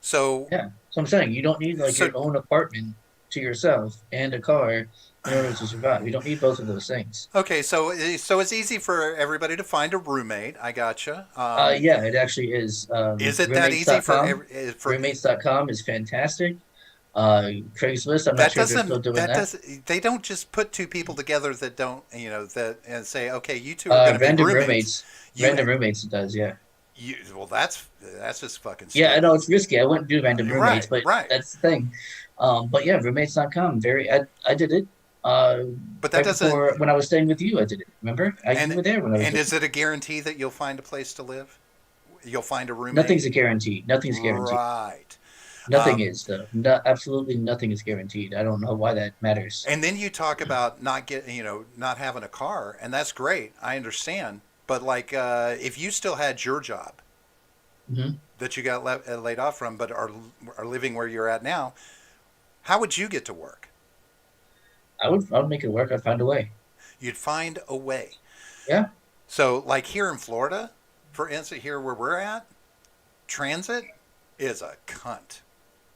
So Yeah. So I'm saying you don't need like so your own apartment to yourself and a car in order to survive. You don't need both of those things. okay, so it's easy for everybody to find a roommate. I gotcha. Yeah, it actually is. Is it that easy for Roommates.com. for Roommates.com is fantastic. Craigslist, I'm not that sure if they're still doesn't doing that. they don't just put two people together that don't that and say, okay, you two are going to be Random roommates. roommates. You Random roommates does, yeah. well, that's just fucking Yeah, I stupid. know it's risky. I wouldn't do random roommates, Right, but right. that's the thing. But yeah, roommates.com. I did it. But that Right doesn't before when I was staying with you, I did it. Remember? You and were there when I was and doing is it a guarantee that you'll find a place to live? You'll find a roommate? Nothing's a guarantee. Nothing's guaranteed. Right. Nothing is though. No, absolutely nothing is guaranteed. I don't know why that matters. And then you talk about not having a car, and that's great. I understand. But like, if you still had your job Hmm. that you got laid off from, but are living where you're at now, how would you get to work? I would make it work. I'd find a way. You'd find a way. Yeah, So, like here in Florida, for instance, here where we're at, transit is a cunt.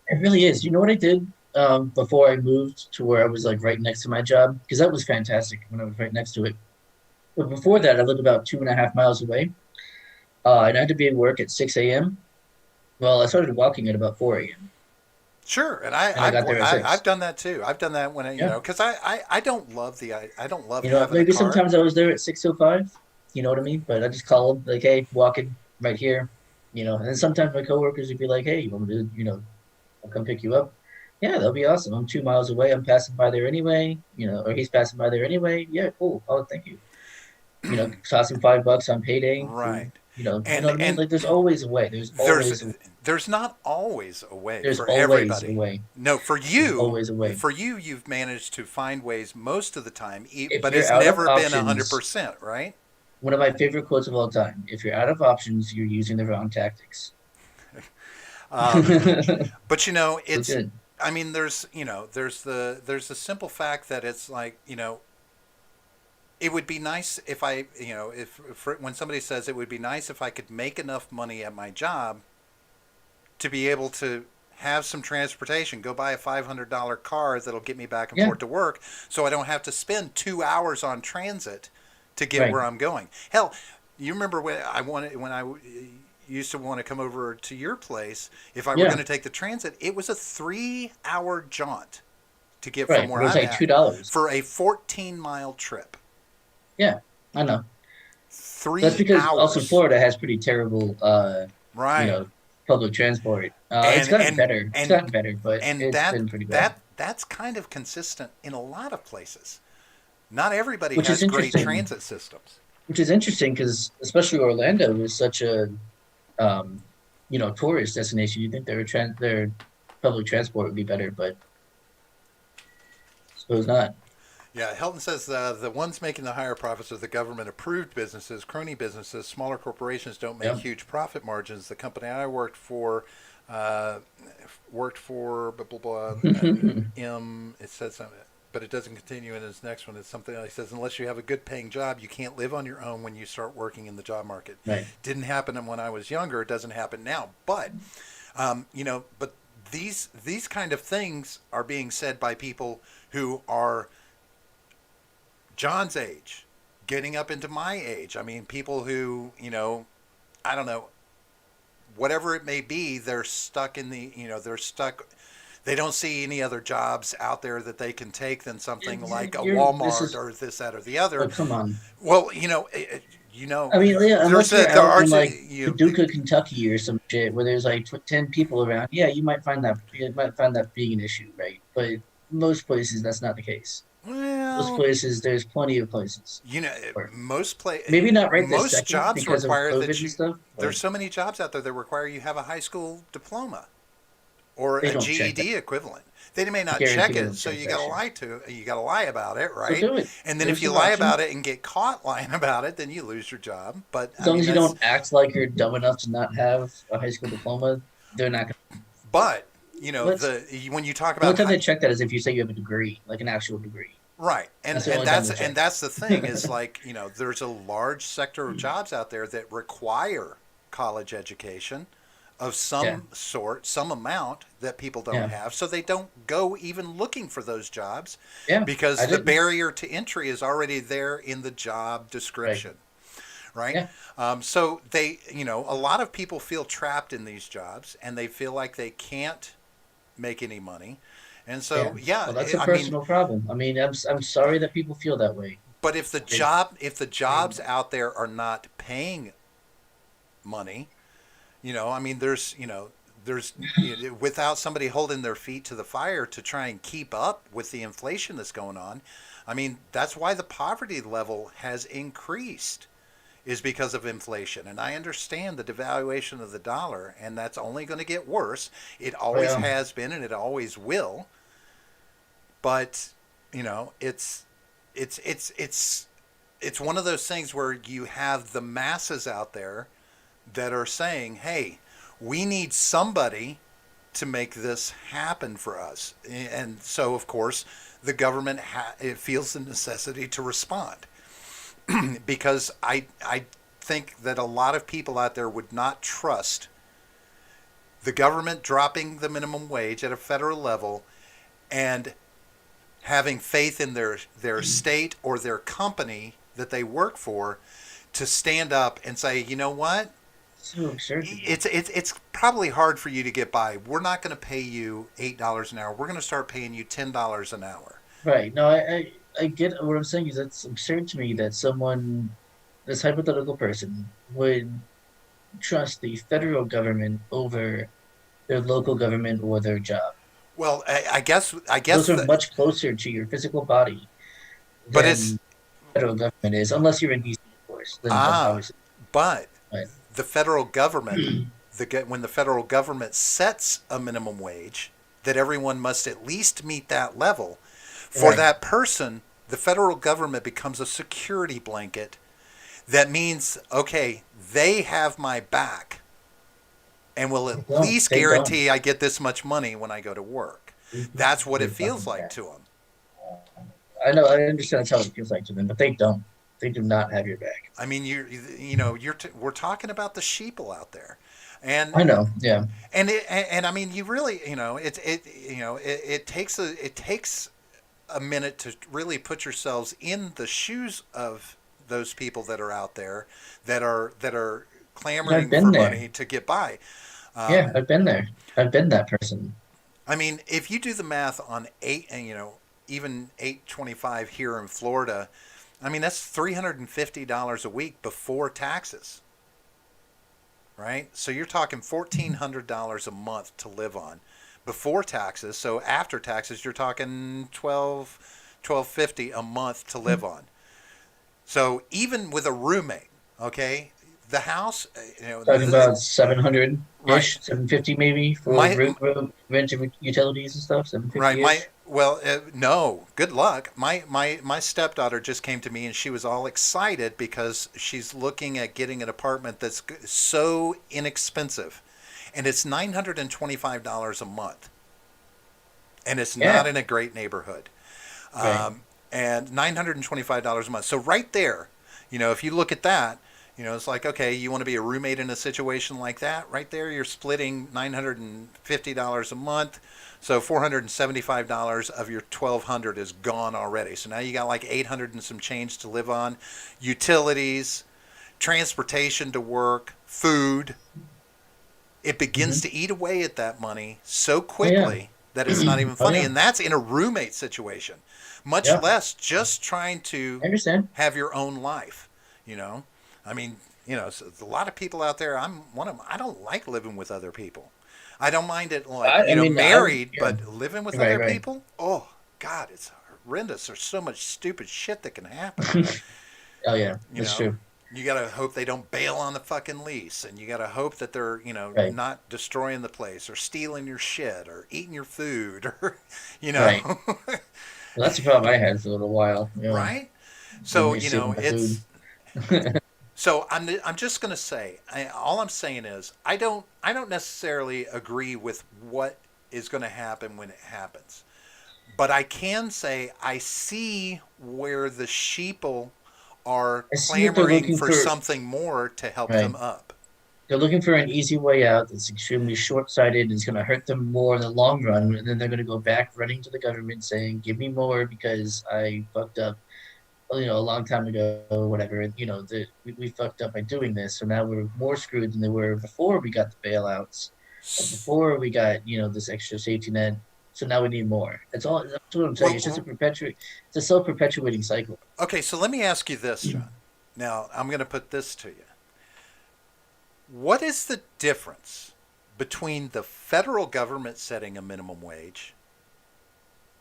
it really is. You know what I did before I moved to where I was like right next to my job? Because that was fantastic when I was right next to it. But before that, I lived about 2.5 miles away. And I had to be at work at 6 a.m. Well, I started walking at about 4 a.m. Sure, and and I got there at I've 6. done that too. I've done that when Yeah. because I don't love I don't love You know, having a maybe car. sometimes I was there at 6:05. You know what I mean? But I just call them like, hey, walking right here. And then sometimes my coworkers would be like, hey, you want me to, I'll come pick you up. Yeah, that'll be awesome. I'm 2 miles away. I'm passing by there anyway, or he's passing by there anyway. Yeah, cool. Oh, thank you. Toss him $5 on payday. Right. Boom. You know And what I mean? Like, there's always a way. there's there's not always a way There's for always a everybody. way. No, There's always a way. for you, you've managed to find ways most of the time, If but you're it's out of never been a hundred options, percent, right? one of my favorite quotes of all time, if you're out of options, you're using the wrong tactics. Um, So but it's. good. I mean, there's the simple fact that it's like it would be nice if if when somebody says it would be nice if I could make enough money at my job to be able to have some transportation, go buy a $500 car that'll get me back and Yeah, forth to work, so I don't have to spend 2 hours on transit to get right. where I'm going. Hell, you remember when I used to want to come over to your place. If I were going Yeah, to take the transit, it was a 3 hour jaunt to get from right. It where was I'm like at $2. for a 14-mile trip. Yeah, I know. That's Three because also hours, Florida has pretty terrible, you right? know, public transport. It's And gotten and better. It's and gotten better, but and it's been pretty bad, that's kind of consistent in a lot of places. Not everybody which is has great interesting. transit systems. Which is interesting because especially Orlando is such a um, tourist destination. You think their public transport would be better, but suppose not. Yeah, Helton says the ones making the higher profits are the government approved businesses, crony businesses. Smaller corporations don't make Yeah. huge profit margins. The company I uh, worked for, blah, blah, blah, it says something, but it doesn't continue in his next one. It's something like says, unless you have a good paying job, you can't live on your own when you start working in the job market. Right. Didn't happen when I was younger. It doesn't happen now. But these kind of things are being said by people who are John's age, getting up into my age. I mean, people who, I don't know, whatever it may be, they're stuck in they're stuck. They don't see any other jobs out there that they can take than something like a This Walmart is or this, that, or the oh other. come on. Well, I mean, yeah, there's unless you're there out are in like Paducah, Kentucky or some shit where there's like 10 people around, yeah, you might find that being an issue, right? But most places that's not the case. Most Well, places, there's plenty of places. you know, Or maybe not right this most second jobs because of require COVID that and you. stuff, but There's so many jobs out there that require you have a high school diploma or they a don't check that. GED equivalent. They may I not guarantee check they it, don't so check you that got to shit. lie you got to lie about it, So right? do it. And then if There's you an lie option. about it and get caught lying about it, then you lose your job. But As I long mean as you that's don't act like you're dumb enough to not have a high school diploma, they're not going but to. Let's when you talk The about only time they check that is if you say you have a degree, like an actual degree. right, That's the only time they and check. that's the thing is like there's a large sector of jobs out there that require college education of Yeah, some sort, some amount that people don't yeah, have, so they don't go even looking for those jobs yeah. I because the didn't. barrier to entry is already there in the job Right. description, right? Yeah, So a lot of people feel trapped in these jobs and they feel like they can't make any money. And yeah. so, yeah, Well, that's a I mean, personal problem. I mean, I'm sorry that people feel that way. but It, if the it, jobs out there are not paying money, I mean, there's without somebody holding their feet to the fire to try and keep up with the inflation that's going on. I mean, that's why the poverty level has increased is because of inflation. And I understand the devaluation of the dollar, and that's only going to get worse. It always well, has been, and it always will. But it's it's it's it's it's one of those things where you have the masses out there that are saying, "Hey, we need somebody to make this happen for us," and so of course the government it feels the necessity to respond because I think that a lot of people out there would not trust the government dropping the minimum wage at a federal level and having faith in their state or their company that they work for to stand up and say, you know what, so absurd to me. it's probably hard for you to get by. We're not going to pay you $8 an hour. We're going to start paying you $10 an hour. Right. No, I get what I'm saying is that's absurd to me that someone, this hypothetical person, would trust the federal government over their local government or their job. Well, I Those guess are that, much closer to your physical body but it's than federal government is, unless you're in DC, of course. Then ah, obviously, but but the federal government, when the federal government sets a minimum wage, that everyone must at least meet that level. For right. that person, the federal government becomes a security blanket. That means, okay, they have my back and will They at don't. least They don't. guarantee I get this much money when I go to work. That's what They it feels fucking like don't. to them. I know. I understand that's how it feels like to them, but they don't. They do not have your back. I mean, we're talking about the sheeple out there, and I know. Yeah. and I mean, you really, it takes a minute to really put yourselves in the shoes of those people that are out there that are And I've clamoring been for there. money to get by. Yeah, Um, I've been there. I've been that person. I mean, if you do the math on even 825 here in Florida, I mean that's $350 a week before taxes, right? So you're talking $1,400 a month to live on before taxes. So after taxes, you're talking 1250 a month to live on. So even with a roommate, okay, the house, Talking about 700 right, ish, 750 maybe for my rent and utilities and stuff. 750 right, my ish. well, no, good luck. My stepdaughter just came to me and she was all excited because she's looking at getting an apartment that's so inexpensive, and it's $925 a month, and it's not Yeah. in a great neighborhood. Right. And $925 a month. So right there, if you look at that, it's like, okay, you want to be a roommate in a situation like that. Right there, you're splitting $950 a month. So $475 of your 1,200 is gone already. So now you got like 800 and some change to live on. Utilities, transportation to work, food. It begins Hmm. to eat away at that money so Oh yeah. quickly that it's not even Oh funny. yeah. And that's in a roommate situation, much Yeah. less just trying I to understand. have your own life. You know, I mean, so a lot of people out there. I'm one of them. I don't like living with other people. I don't mind it like I mean, married, yeah. but living with Right. other Right. people. Oh. God, it's horrendous. There's so much stupid shit that can happen. Oh yeah, You that's know, true. you got to hope they don't bail on the fucking lease, and you got to hope that they're, Right, not destroying the place or stealing your shit or eating your food or, you know, right. Well, that's a problem I had for a little while. right? So, Somebody stealing my food. I'm just going to say, all I'm saying is I don't necessarily agree with what is going to happen when it happens. But I can say I see where the sheeple are I see that they're clamoring looking for for something more to help them right. up. They're looking for an easy way out that's extremely short-sighted and it's going to hurt them more in the long run. And then they're going to go back running to the government saying, "Give me more because I fucked up, a long time ago, or whatever. And, we fucked up by doing this, so now we're more screwed than they were before we got the bailouts, or before we got this extra safety net. So now we need more. That's all. That's what I'm saying. It's just Well, it's a self-perpetuating cycle. okay, so let me ask you this, John. Now, I'm going to put this to you. What is the difference between the federal government setting a minimum wage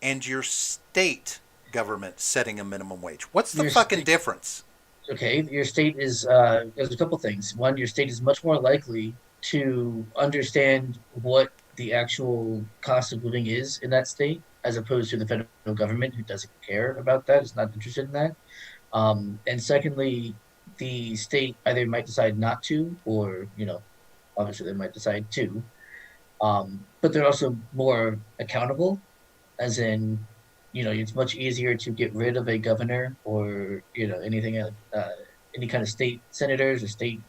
and your state government setting a minimum wage? What's the Your fucking state, difference? okay, your state is there's a couple things. One, your state is much more likely to understand what the actual cost of living is in that state, as opposed to the federal government, who doesn't care about that, is not interested in that. And secondly, the state either might decide not to, or obviously they might decide to. But they're also more accountable, as in, it's much easier to get rid of a governor or anything, any kind of state senators or state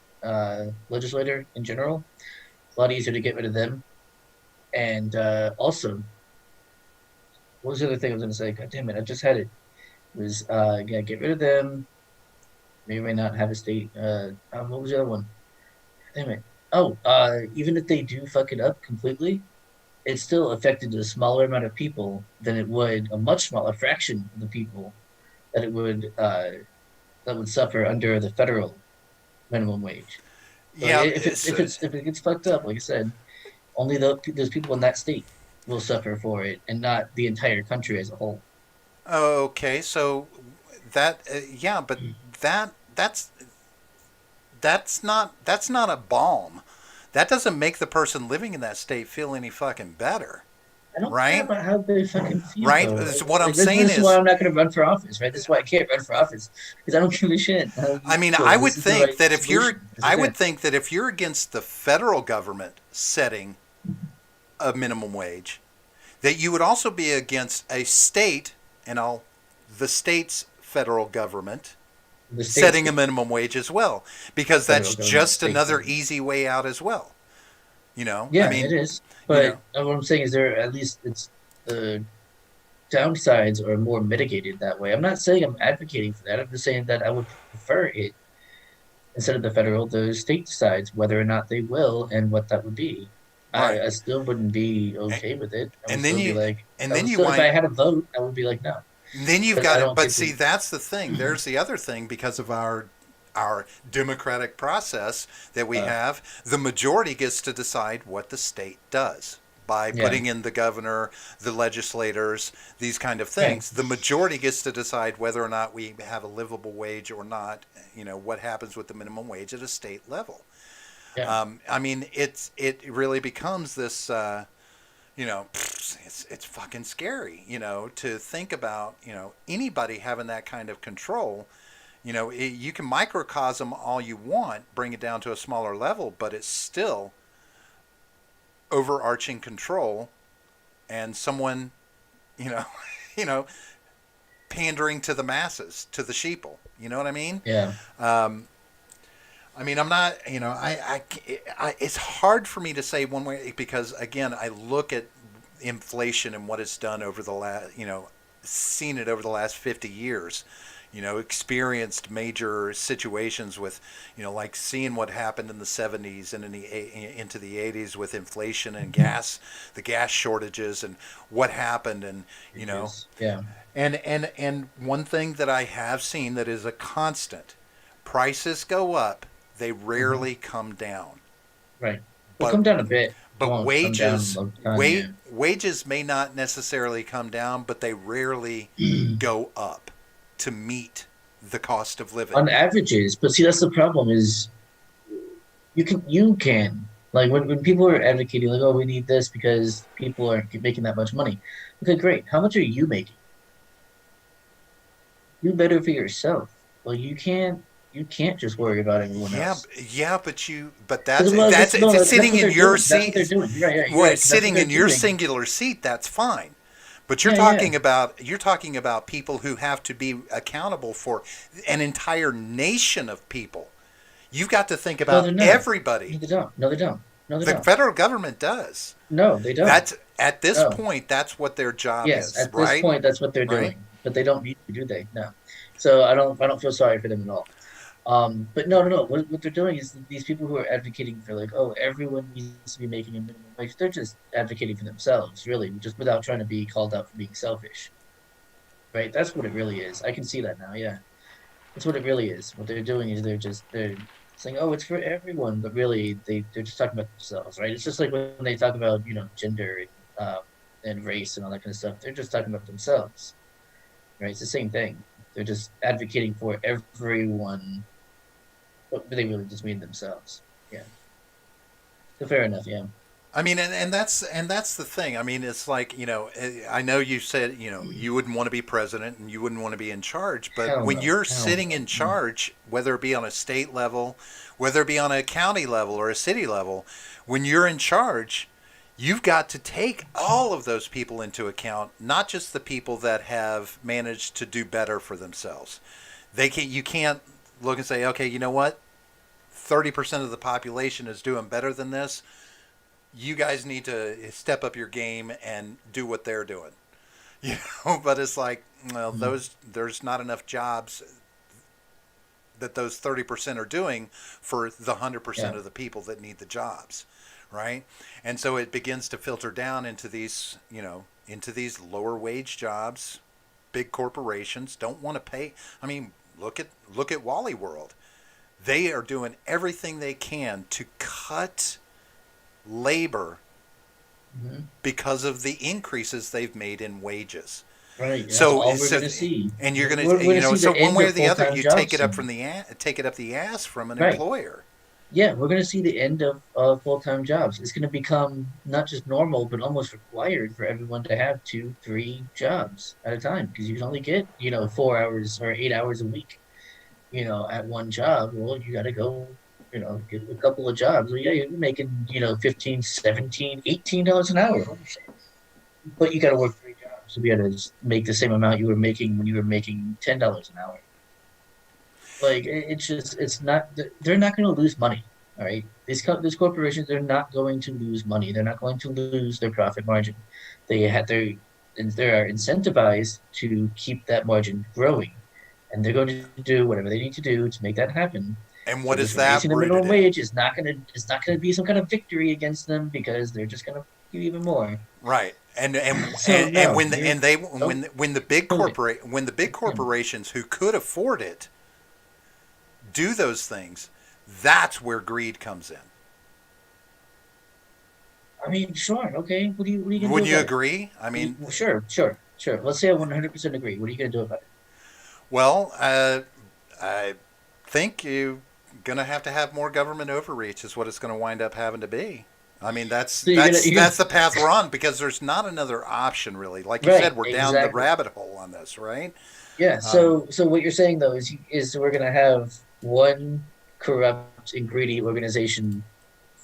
legislator in general. It's a lot easier to get rid of them. And also, what was the other thing I was going to say? God damn it, I just had it. It was yeah, get rid of them. May or may not have a state. What was the other one? Damn it. Oh, even if they do fuck it up completely, it's still affected a smaller amount of people than it would a much smaller fraction of the people that it would that would suffer under the federal minimum wage. So Yeah, if it gets fucked up, like I said, only those people in that state will suffer for it, and not the entire country as a whole. okay. So yeah, but that that's that's not a balm. That doesn't make the person living in that state feel any fucking better, I don't care right? about how they fucking feel Right. though. So what I'm saying This is why is, I'm not going to run for office, right? This is why I can't run for office because I don't give a shit how I you mean, feel. This is the right solution. This is I would it. think that if you're against the federal government setting a minimum wage, that you would also be against a state and all the state's federal government The state's setting a the minimum wage as well, because federal that's government, just state another government. easy way out as well. I Yeah, it mean, is. you But know, what I'm saying is there at least it's the downsides are more mitigated that way. I'm not saying I'm advocating for that. I'm just saying that I would prefer it instead of the federal, the state decides whether or not they will and what that would be. right. I still wouldn't be And, okay with it. and then you and I then would you still, if I wind had a vote, I would be like, no, then you've because got I it. don't But get see, to. that's the thing. There's the other thing, because of our democratic process that we Uh, have. The majority gets to decide what the state does by yeah, putting in the governor, the legislators, these kind of right, things. The majority gets to decide whether or not we have a livable wage or not. What happens with the minimum wage at a state level. yeah, I mean, it really becomes this. It's fucking scary. To think about. Anybody having that kind of control. You can microcosm all you want, bring it down to a smaller level, but it's still overarching control, and someone, you know, you know, pandering to the masses, to the sheeple. You know what I mean? yeah, Um, I mean, I'm not, it's hard for me to say one way because, again, I look at inflation and what it's done over the last, seen it over the last 50 years, experienced major situations with, like seeing what happened in the 70s and into the 80s with inflation and the gas shortages and what happened. And, yeah, and one thing that I have seen that is a constant, prices go up, they hmm rarely come down. right. We'll But come down a bit. But won't come down in a wages, long time. Yeah. wages may not necessarily come down, but they rarely go up to meet the cost of living. On averages, but see, that's the problem is you can like when people are advocating like, oh, we need this because people aren't making that much money. Okay, great. How much are you making? Do better for yourself. Well, you can't just worry about everyone Yeah, else. yeah, but Because well, it's that's sitting what in they're your doing. That's what they're seat. doing. You're right. Yeah, you're When right. it's 'Cause that's what sitting they're in your doing. singular seat, that's fine. But Yeah, yeah. you're talking about people who have to be accountable for an entire nation of people. You've got to think No, about they're not. No, everybody. they don't. No, they don't. No, they The don't. federal government does. No, they don't. That's at this No. point. That's what their job Yes, is, at this right? point, that's what they're Right. doing. But they don't need to, do they? No. So I don't feel sorry for them at all. But no, no, no. What they're doing is these people who are advocating for like, oh, everyone needs to be making a minimum wage. They're just advocating for themselves, really, just without trying to be called out for being selfish, right? That's what it really is. I can see that now. Yeah, that's what it really is. What they're doing is they're saying, oh, it's for everyone, but really they're just talking about themselves, right? It's just like when they talk about gender and race and all that kind of stuff. They're just talking about themselves, right? It's the same thing. They're just advocating for everyone, but they really just mean themselves. Yeah. So fair enough. Yeah. I mean, and that's the thing. I mean, it's like I know you said you wouldn't want to be president and you wouldn't want to be in charge, but Hell when no. you're Hell sitting no. in charge, whether it be on a state level, whether it be on a county level or a city level, when you're in charge, you've got to take all of those people into account, not just the people that have managed to do better for themselves. You can't look and say, okay, you know what? 30% of the population is doing better than this. You guys need to step up your game and do what they're doing. But it's like, well, Mm. there's not enough jobs that those 30% are doing for the 100% Yeah. of the people that need the jobs, right? And so it begins to filter down into these lower wage jobs. Big corporations don't want to pay. I mean, look at Wally World. They are doing everything they can to cut labor Hmm. because of the increases they've made in wages. Right. That's So, all we're so gonna see. and you're gonna, We're gonna see so the one end way or of the other, full-time you jobs soon. take it up the ass from an Right. employer. Yeah, we're gonna see the end of full-time jobs. It's gonna become not just normal, but almost required for everyone to have two, three jobs at a time because you can only get 4 hours or 8 hours a week, at one job. Well, you got to go, get a couple of jobs. Well, yeah, you're making 15, 17, $18 an hour. Holy shit. But you got to work three jobs to be able to make the same amount you were making when you were making $10 an hour. Like it's just it's not they're not going to lose money. All right, these corporations, they're not going to lose money. They're not going to lose their profit margin. They are incentivized to keep that margin growing, and they're going to do whatever they need to do to make that happen. And So what just is that raising the rooted minimum in? wage is not gonna be some kind of victory against them because they're just gonna give even more. Right. So And no, you're don't totally. when the big Yeah. corporations who could afford it do those things, that's where greed comes in. I mean, sure, okay. What are you gonna do Wouldn't you about it? agree? I mean, Well, sure, sure, sure. Let's say I 100% agree. What are you gonna do about it? well, I think you're going to have more government overreach is what it's going to wind up having to be. I mean, So you're gonna you're that's the path we're on because there's not another option really. Like you right, said, we're down the exactly. rabbit hole on this, right? Yeah. Um, So what you're saying though is we're gonna have one corrupt and greedy organization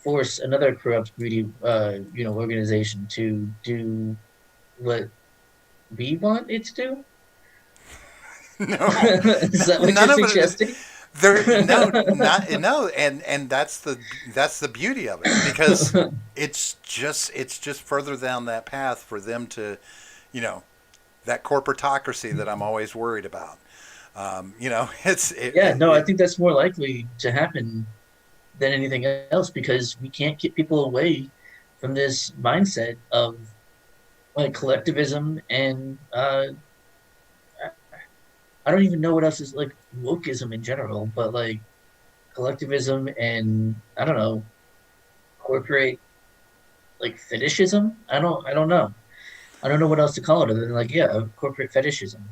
force another corrupt, greedy, organization to do what we want it to do. no, Is that what you're none of it. suggesting? No, and that's the beauty of it because it's just further down that path for them to, you know, that corporatocracy that I'm always worried about. Yeah, no, I think that's more likely to happen than anything else because we can't get people away from this mindset of like collectivism and I don't even know what else is like wokeism in general, but like collectivism and I don't know, corporate. like fetishism. I don't know. I don't know what else to call it other than like, yeah, corporate fetishism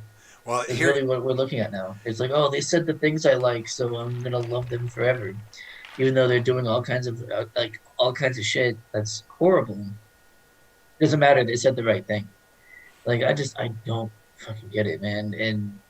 Well, is here, really what we're looking at now. It's like, oh, they said the things I like, so I'm gonna love them forever, even though they're doing all kinds of like all kinds of shit that's horrible. Doesn't matter. They said the right thing. Like I don't fucking get it, man. And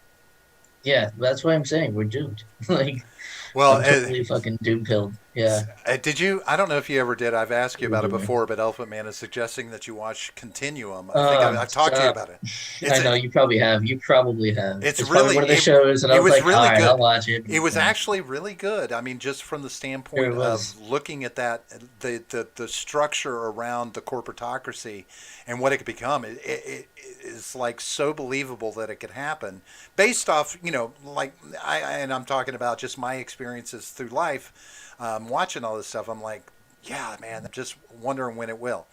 yeah, that's why I'm saying we're doomed. Like well, I'm totally fucking doom pilled. Yeah. did you? I don't know if you ever did. I've asked you What are we about it doing? before, but Elephant Man is suggesting that you watch Continuum. I think I've talked to you Stop. about it. It's I a, know you probably have. You probably have. it's It's probably really one of the shows, and I it was was like, all really right, I'll good. watch it. It was Yeah, actually really good. I mean, just from the sure standpoint it of was. looking at that, the structure around the corporatocracy and what it could become, it is like so believable that it could happen based off, like and I'm talking about just my experiences through life, watching all this stuff. I'm like, yeah, man, I'm just wondering when it will,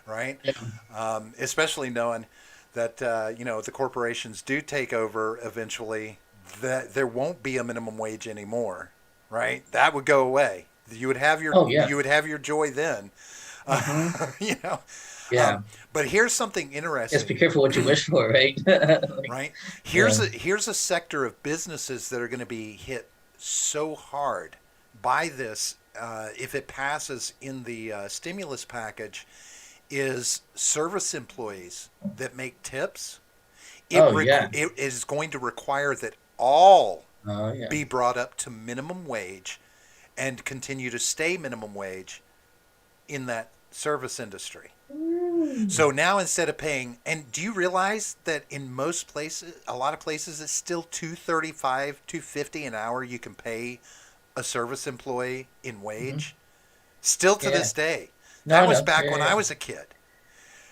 right? Yeah. Especially knowing that the corporations do take over eventually, that there won't be a minimum wage anymore, right? That would go away. Oh yeah. You would have your joy then, Hmm. you know. Yeah. But here's something Just be interesting, careful what you wish for, right? Like, right? yeah. Here's a sector of businesses that are going to be hit so hard by this, if it passes in the stimulus package, is service employees that make tips. Oh yeah. It is going to require that all Oh yeah. be brought up to minimum wage and continue to stay minimum wage in that service industry. Mm. So now instead of paying, and do you realize that in most places, a lot of places, it's still 235, 250 an hour you can pay a service employee in Hmm. wage? Still to Yeah. this day. No, I That was know. back Yeah. when Yeah. I was a kid.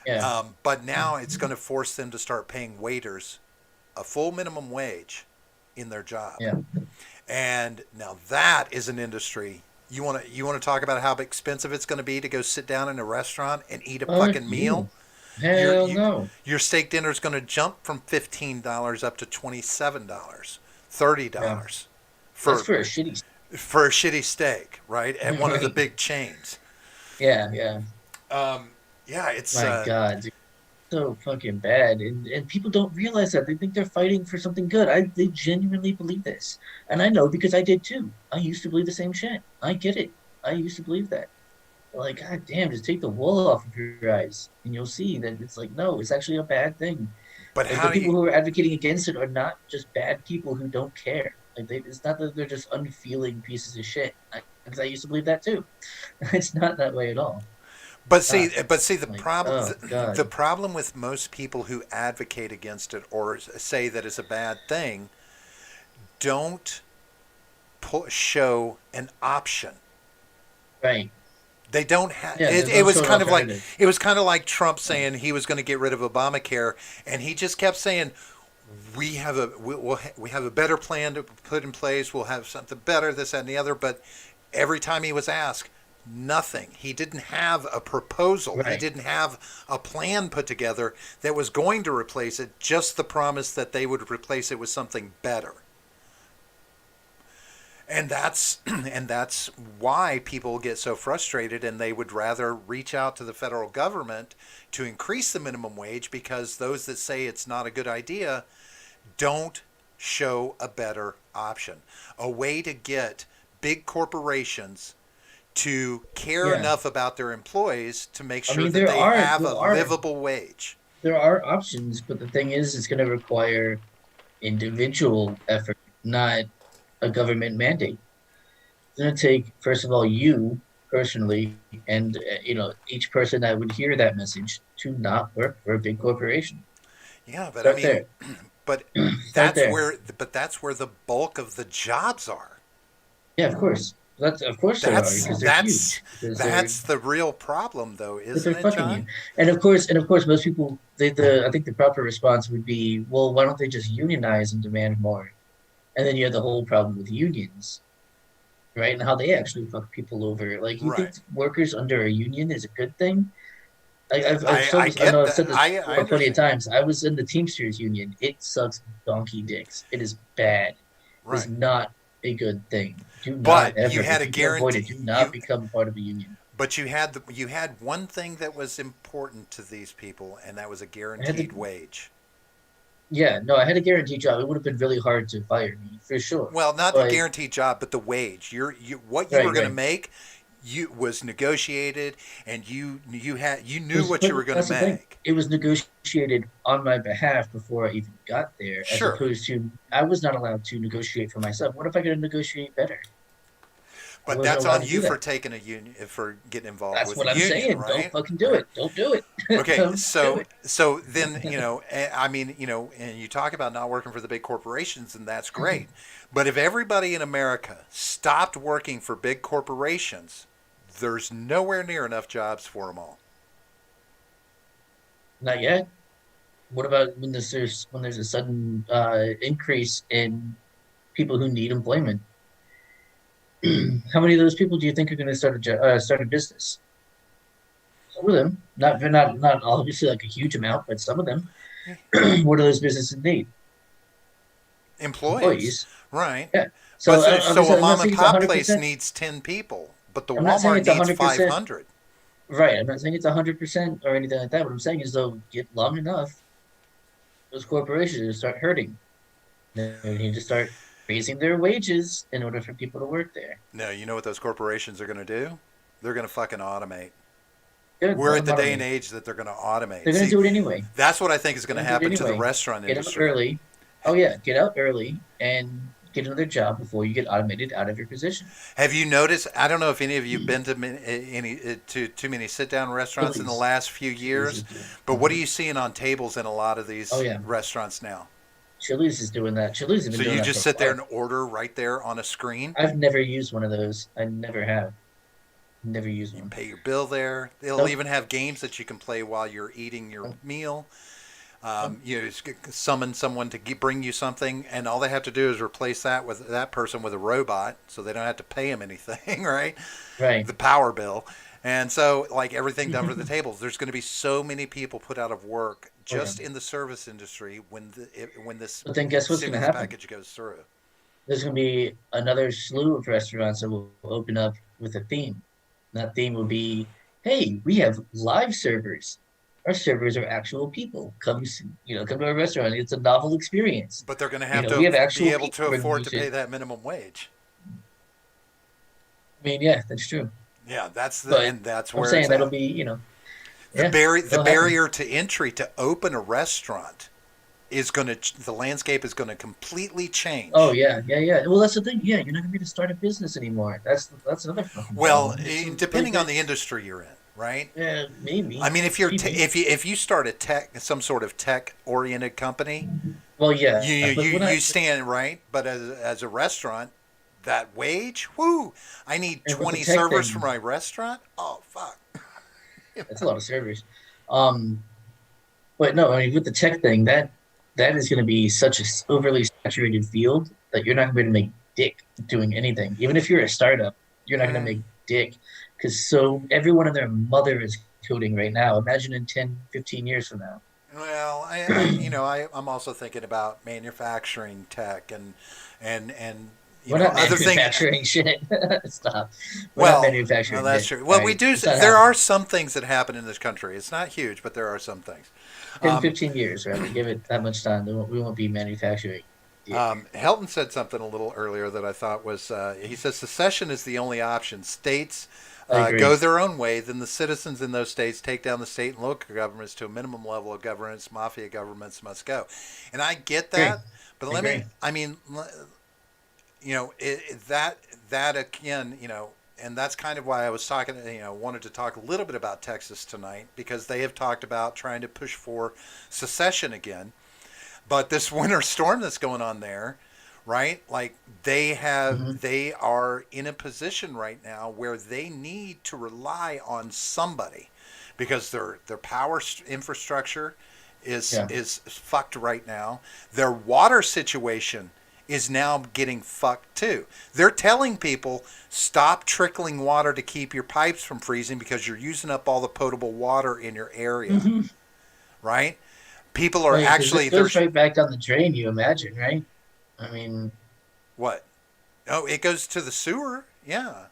Yeah. But now it's going to force them to start paying waiters a full minimum wage in their job. Yeah. And now that is an industry. You want to talk about how expensive it's going to be to go sit down in a restaurant and eat a Fuck fucking meal? you. Your Hell no. your steak dinner is going to jump from $15 up to $27, $30 Yeah. That's for for a shitty. for a shitty steak, right? At one of the Right. big chains. Yeah. Yeah. Yeah, it's My God, dude. So fucking bad, and people don't realize that they think they're fighting for something good. They genuinely believe this, and I know because I did too. I used to believe the same shit. I get it. I used to believe that. Like, God damn, just take the wool off of your eyes, and you'll see that it's like, no, it's actually a bad thing. but Like the how do people you who are advocating against it are not just bad people who don't care. Like it's not that they're just unfeeling pieces of shit. Because I used to believe that too. It's not that way at all. Not but see like, oh the God, problem with most people who advocate against it or say that it's a bad thing don't show an option. right? They don't have Yeah, it, there's no short alternative. it was kind of like Trump saying he was going to get rid of Obamacare, and he just kept saying we have a better plan to put in place. We'll have something better, this, that, and the other. But every time he was asked, nothing. He didn't have a proposal. He Right. didn't have a plan put together that was going to replace it. Just the promise that they would replace it with something better. And that's and that's why people get so frustrated, and they would rather reach out to the federal government to increase the minimum wage, because those that say it's not a good idea don't show a better option, a way to get big corporations to care Yeah. enough about their employees to make I sure mean, that they have there a are livable wage. there are options, but the thing is, it's going to require individual effort, not a government mandate. It's going to take, first of all, you personally, and each person that would hear that message to not work for a big corporation. Yeah, but I Start mean, there. but Start there. that's where the bulk of the jobs are. Yeah, of course. That's of course there are because they're huge. That's the real problem, though, Because isn't they're it, fucking you. John? And of course, most people, I think the proper response would be, well, why don't they just unionize and demand more? And then you have the whole problem with unions, right? And how they actually fuck people over. Like, you think Right. workers under a union is a good thing? I I know get I've that. said this I before plenty of understand. times. I was in the Teamsters union. It sucks donkey dicks. It is bad. It is Right. not a good thing. Do not But ever, you had if a you can avoid it, guarantee do not become part of a union. But you had one thing that was important to these people, and that was a I had to, guaranteed wage. yeah, no, I had a guaranteed job. It would have been really hard to fire me for sure. Well, not the But guaranteed job, but the wage. What you were right, going to right. make, you was negotiated, and you It knew was, what but you were going to that's the thing. make. It was negotiated on my behalf before I even got there, as Sure, opposed to I was not allowed to negotiate for myself. What if I could negotiate better? I but wasn't that's allowed on to do you for that. taking a union for getting involved That's with a what I'm union, saying. Don't right? fucking do Right. it. Don't do it. Okay, Don't do so it. then I mean, and you talk about not working for the big corporations, and that's great. But if everybody in America stopped working for big corporations, there's nowhere near enough jobs for them all. Not yet. What about when there's a sudden increase in people who need employment? How many of those people do you think are going to start a business? Some of them, not obviously like a huge amount, but some of them. What do those businesses need? Employees, Employees. right? Yeah. But So so a I'm not mom and saying it's a pop hundred place percent. needs 10 people, but the I'm not saying Walmart it's a needs hundred percent 500. right. I'm not saying it's 100% or anything like that. What I'm saying is though, get long enough, those corporations will start hurting. They need to start raising their wages in order for people to work there. No, you know what those corporations are going to do? They're going to fucking automate. Good, We're let at them the day and automate. age that they're going to automate. They're going to See, do it anyway. that's what I think is going They're to going to do it happen to the anyway. restaurant Get up industry. early. Oh yeah, get up early and get another job before you get automated out of your position. Have you noticed? I don't know if any of you've been to to too many sit down restaurants in the Chili's. last few Chili's years, is doing. but what are you seeing on tables in a lot of Oh these yeah, restaurants now? Chili's is doing that. Chili's has been So doing you that for just a sit there while. and order right there on a screen. I've never used one of those. I never have. Never used You one. pay your bill there. They'll Nope. even have games that you can play while you're eating your Nope. meal. Nope. You just summon someone to bring you something, and all they have to do is replace that person with a robot, so they don't have to pay them anything, right? Right. The power bill, and so like everything done for the tables. There's going to be so many people put out of work Oh yeah. just in the service industry when this But then guess what's going to stimulus happen? package goes through. There's going to be another slew of restaurants that will open up with a theme. That theme will be, hey, we have live servers. Our servers are actual people. Come to our restaurant. It's a novel experience. But they're going to have We to have be actual able people to bringing afford you to pay food. that minimum wage. I mean, yeah, that's true. Yeah, But and that's I'm where it's saying that'll at. be, yeah, The it'll happen. barrier to entry to open a restaurant is going to the landscape is going to completely Oh change. yeah, yeah, yeah. Well, that's the thing. Yeah, you're not gonna be able to start a business anymore. That's another fucking Well, problem. It's really depending on big. the industry you're in, right? Yeah, I maybe, mean, maybe. if you start a tech some sort of tech oriented company, Well, yeah, but you stand right, but as a restaurant, that wage, whoo! I need and with the 20 tech servers for thing, my restaurant. Oh fuck! that's a lot of servers. Um, but no, I mean with the tech thing, that is going to be such a overly saturated field that you're not going to be able to make dick doing anything. Even if you're a startup, you're not going to Mm. make dick because so everyone and their mother is coding right now. Imagine in 10, 15 years from now. Well, I'm also thinking about manufacturing tech and We're not other things. manufacturing shit. Stop. We're not Well, manufacturing that's dick. true. All Well, we right. do. It's not There are happening. some things that happen in this country. It's not huge, but there are some things. 10, Um, 15 years, rather. Give it that much time. We won't be manufacturing dick. Helton said something a little earlier that I thought was. He says secession is the only option. States I go agree. their own way, then the citizens in those states take down the state and local governments to a minimum level of governance. Mafia governments must go, and I get Agree. that. But I let me. agree. I mean, that again, and that's kind of why I was talking. Wanted to talk a little bit about Texas tonight because they have talked about trying to push for secession again. But this winter storm that's going on there, right? Like Hmm. they are in a position right now where they need to rely on somebody because their power infrastructure Yeah. is fucked right now. Their water situation is now getting fucked too. They're telling people stop trickling water to keep your pipes from freezing because you're using up all the potable water in your area, Hmm. right? People are Right, because actually it there's goes right back down the drain, you imagine, right? I mean, what? Oh, it goes to the sewer. Yeah.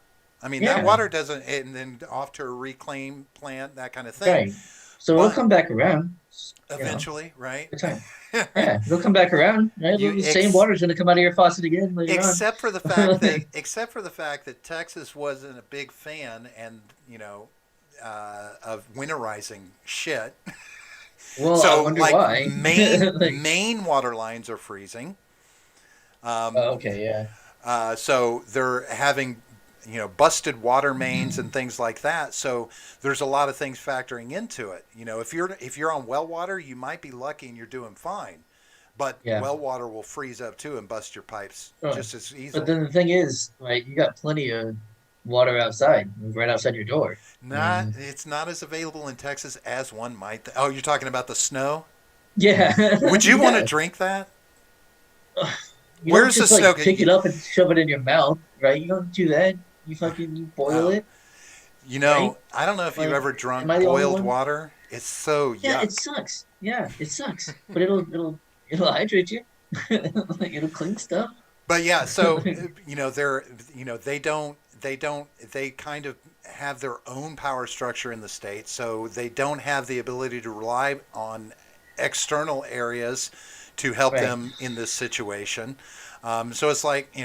I mean, that Yeah, water doesn't, and then off to a reclaim plant, that kind of thing. right. So it'll But come back around, eventually, right? good time. Yeah, it'll come back around, right? you The same ex, water's gonna come out of your faucet again later on. except for the fact that Texas wasn't a big fan, and of winterizing shit. Well, I So wonder like why. Like, main water lines are freezing. oh, okay, yeah, So they're having busted water mains and things like that. So there's a lot of things factoring into it. If you're on well water, you might be lucky and you're doing fine. But yeah. well water will freeze up too and bust your pipes Sure. just as But easily. then the thing is, right, you got plenty of water outside, right outside your door. I Not mean, It's not as available in Texas as one might. Oh, you're talking about the snow? yeah, Would you want to yeah. drink that? Ugh, you don't Where's the just snow? like pick it up and shove it in your mouth, right? You don't do that. You boil Oh, it, right? I don't know if you've Like, ever am drunk I the only boiled one? water. It's so Yeah, yuck. it sucks. Yeah, it sucks. But it'll hydrate you. Like it'll clean stuff. But yeah, so they're they kind of have their own power structure in the state, so they don't have the ability to rely on external areas to help Right. them in this situation. So it's like,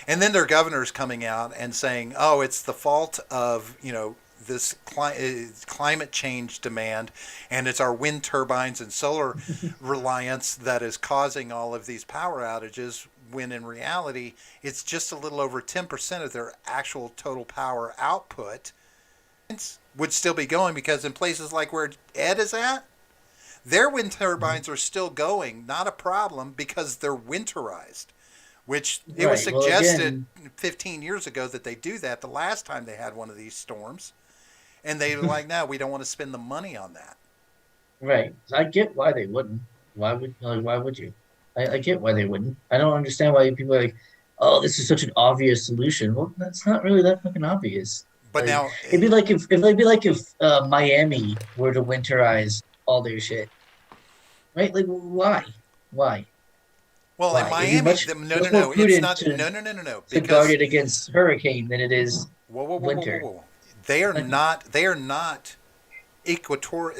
and then their governor's coming out and saying, oh, it's the fault of, this climate change demand, and it's our wind turbines and solar reliance that is causing all of these power outages, when in reality, it's just a little over 10% of their actual total power output would still be going, because in places like where Ed is at, their wind Mhm. turbines are still going, not a problem, because they're winterized, which it was Right. Well, suggested again, 15 years ago that they do that the last time they had one of these storms. And they were like, no, we don't want to spend the money on that. right. I get why they wouldn't. Why would you? I get why they wouldn't. I don't understand why people are like, oh, this is such an obvious solution. Well, that's not really that fucking obvious. But Like now, it'd be like if Miami were to winterize all their shit, right? Like why? Why? well, in Why? It'd be Miami, no, no, much more no, it's prudent not. No, no, no, no, no, to guard because it against hurricane than it is whoa, whoa, whoa, whoa, whoa, winter. whoa. They are Like not. They are not equator.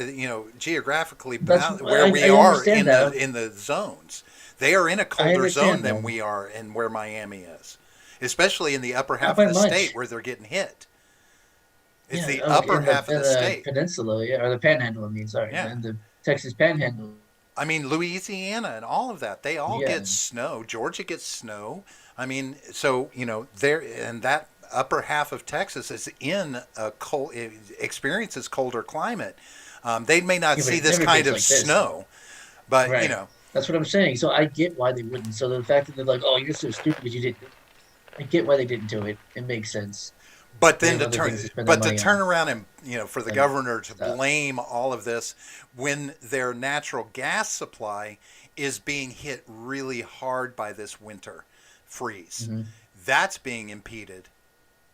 Geographically that's where we I are understand in the that. zones. They are in a I colder zone understand than that. we are, in where Miami is, especially in the upper Not half of by the state much. where they're getting hit. It's Yeah, the oh, upper half of in the the state. peninsula, yeah, or the Panhandle. I mean, sorry, Yeah. in the Texas Panhandle. I mean, Louisiana and all of that, they all Yeah, get snow. Georgia gets snow. I mean, so, there, and that upper half of Texas is in a cold, experiences colder climate. They may not yeah, but see it this never kind gets of like this. snow, but, Right. That's what I'm saying. So I get why they wouldn't. So the fact that they're like, "Oh, you're so stupid because you didn't," I get why they didn't do it. It makes sense. but They then have to other turn, things to spend their but to money turn on around and, for the than governor to stuff. blame all of this when their natural gas supply is being hit really hard by this winter freeze. Hmm. That's being impeded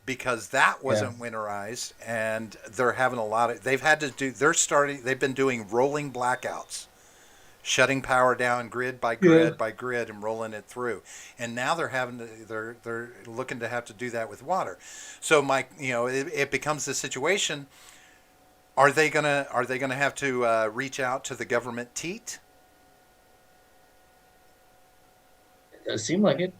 because that Yeah. wasn't winterized, and they're having a lot of, they've been doing rolling blackouts, shutting power down grid by Yeah. grid by grid and rolling it through. And now they're looking to have to do that with water. So it becomes this situation. Are they gonna have to reach out to the government teat? It does seem like it.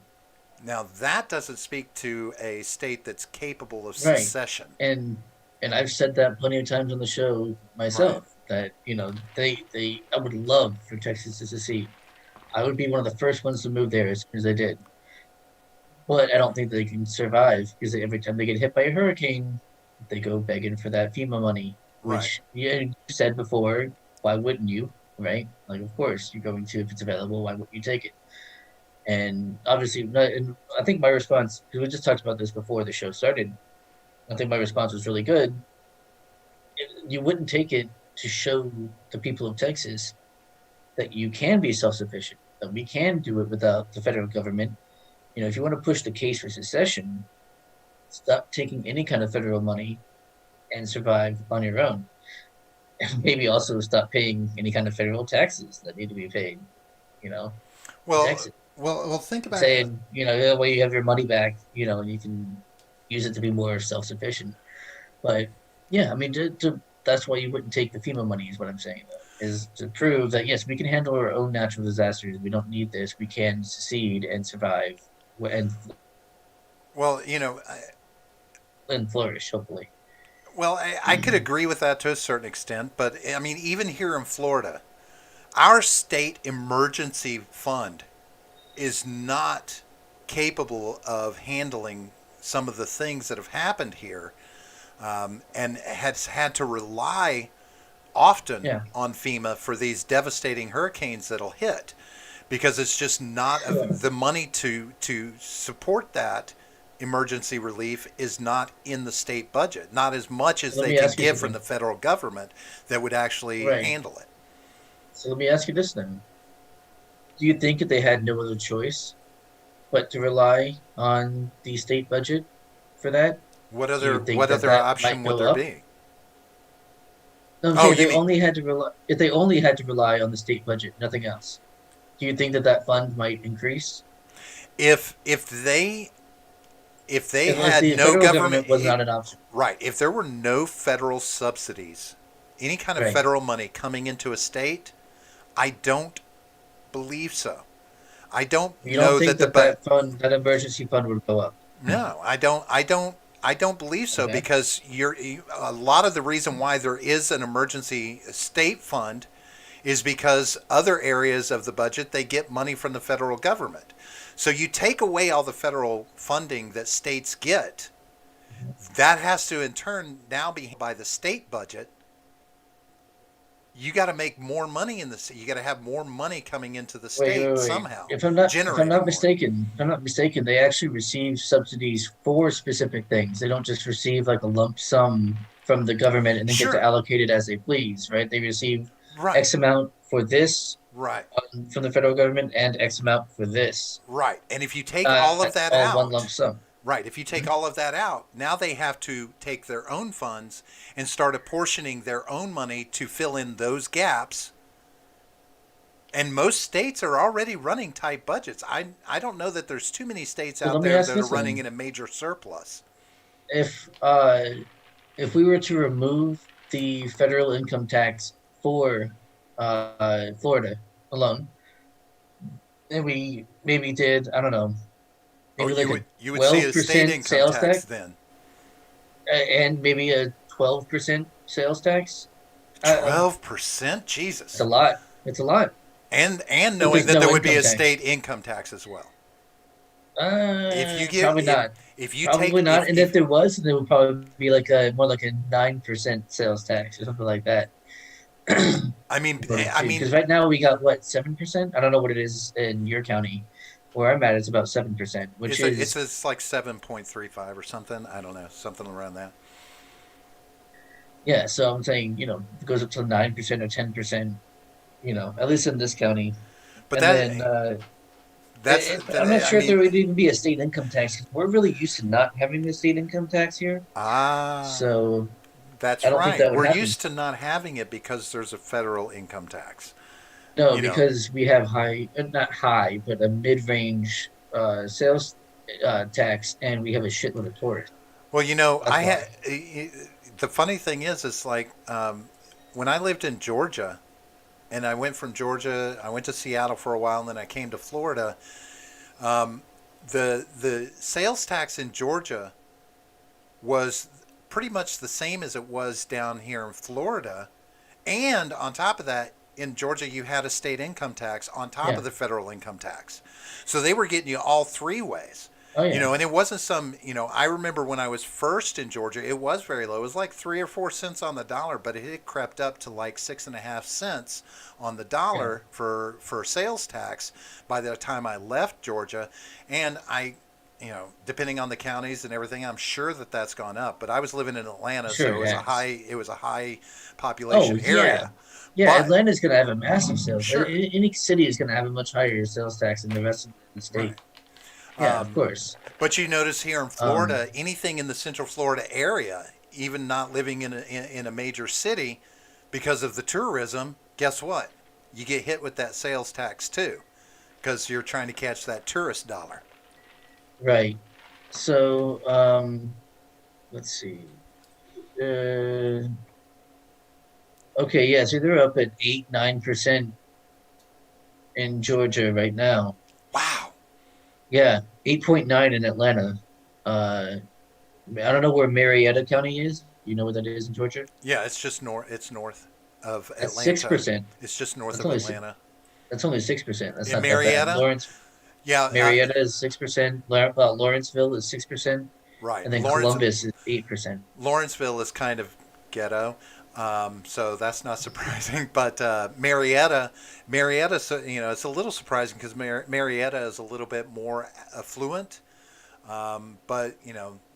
Now that doesn't speak to a state that's capable of Right. secession. And I've said that plenty of times on the show Right. myself that, they I would love for Texas to secede. I would be one of the first ones to move there as soon as they did. But I don't think they can survive because every time they get hit by a hurricane, they go begging for that FEMA money, Right. which you said before, why wouldn't you? Right? Like, of course, you're going to, if it's available, why wouldn't you take it? And obviously, and I think my response, because we just talked about this before the show started, I think my response was really good. You wouldn't take it to show the people of Texas that you can be self sufficient, that we can do it without the federal government. If you want to push the case for secession, stop taking any kind of federal money and survive on your own. And maybe also stop paying any kind of federal taxes that need to be paid, you know, in Well, Texas. well, think about it. Saying, that way you have your money back, and you can use it to be more self-sufficient. But yeah, I mean, that's why you wouldn't take the FEMA money, is what I'm saying, though, is to prove that yes, we can handle our own natural disasters. We don't need this. We can succeed and survive and Well, and flourish, hopefully. I could agree with that to a certain extent, but I mean, even here in Florida, our state emergency fund is not capable of handling some of the things that have happened here, and has had to rely often Yeah, on FEMA for these devastating hurricanes that'll hit, because it's just not sure. the money to support that emergency relief is not in the state budget, not as much as Let they me can ask you give from something. the federal government that would actually Right. handle it. So let me ask you this then. Do you think that they had no other choice but to rely on the state budget for that? Do you think What that other that might option would go there up? be? No, I'm Oh, saying you they mean only had to rely if they only had to rely on the state budget, nothing else. Do you think that that fund might increase if they unless had the no federal government, government was not an option? right, if there were no federal subsidies, any kind of Right. federal money coming into a state, I don't believe so. I don't You don't know think that the that but that fund, that emergency fund, would go up? no, I don't believe so, Okay. because a lot of the reason why there is an emergency state fund is because other areas of the budget they get money from the federal government. So you take away all the federal funding that states get, that has to in turn now be by the state budget. You got to make more money in the, you got to have more money coming into the state Wait. somehow, If I'm generating not more. mistaken, if I'm not mistaken, they actually receive subsidies for specific things. They don't just receive like a lump sum from the government and then get to Sure. allocate it as they please, right? They receive Right. X amount for this Right. from the federal government and X amount for this, Right. And if you take all of not that all one lump out, sum. right, if you take all of that out, now they have to take their own funds and start apportioning their own money to fill in those gaps. And most states are already running tight budgets. I don't know that there's too many states So out let me there ask that are this running then: in a major surplus. if uh, if we were to remove the federal income tax for Florida alone, and we maybe did, I don't know, Oh, maybe like a you would see a state 12% income sales tax tax then. and maybe a 12% sales tax. Uh, 12%? it's a Jesus. lot. It's a lot And if knowing there's that there no would be income a tax. state income tax as well. If you get Probably not. if you Probably take not. And if if there was, then it would probably be like a more like a 9% sales tax or something like that. I mean According I to, because mean right now we got what, 7%? I don't know what it is in your county. Where I'm at, it's about 7%, which is it's like 7.35 or something. I don't know, something around that. yeah. So I'm saying, it goes up to 9% or 10%, at least in this county. But And then I'm not I sure if there mean would even be a state income tax, 'cause we're really used to not having a state income tax here. ah So I that's don't think right. that would We're happen. used to not having it because there's a federal income tax. No, You know. because we have not high, but a mid-range sales tax, and we have a shitload of tourists. Well, That's why. the funny thing is, it's like when I lived in Georgia, and I went from Georgia, I went to Seattle for a while, and then I came to Florida. Um, the sales tax in Georgia was pretty much the same as it was down here in Florida, and on top of that, in Georgia, you had a state income tax on top Yeah. of the federal income tax. So they were getting you all three ways. Oh yeah. And it wasn't I remember when I was first in Georgia, it was very low. It was like 3 or 4 cents on the dollar, but it had crept up to like 6.5 cents on the Yeah. dollar for sales tax by the time I left Georgia. And depending on the counties and everything, I'm sure that that's gone up. But I was living in Atlanta, so Sure it has. it was a high Oh population yeah. area. Yeah, But Atlanta's gonna have a massive sales. sure, Any city is gonna have a much higher sales tax than the rest of the right. state. Yeah, of Um, course. but you notice here in Um, Florida, anything in the Central Florida area, even not living in a major city, because of the tourism, guess what? You get hit with that sales tax too, because you're trying to catch that tourist dollar. right. So, let's see. Uh, okay, yeah, so they're up at 8, 9% in Georgia right now. Wow. Yeah, 8.9 in Atlanta. Uh, I don't know where Marietta County is. Do you know where that is in Georgia? Yeah, it's just north. It's north of That's Atlanta. 6%. It's just north That's of only Atlanta. that's only 6%. That's In not that bad. Marietta, yeah, Marietta is 6%. Lawrenceville is 6%, right. and then Columbus is 8%. Lawrenceville is kind of ghetto, so that's not surprising. But Marietta, so, it's a little surprising because Marietta is a little bit more affluent. But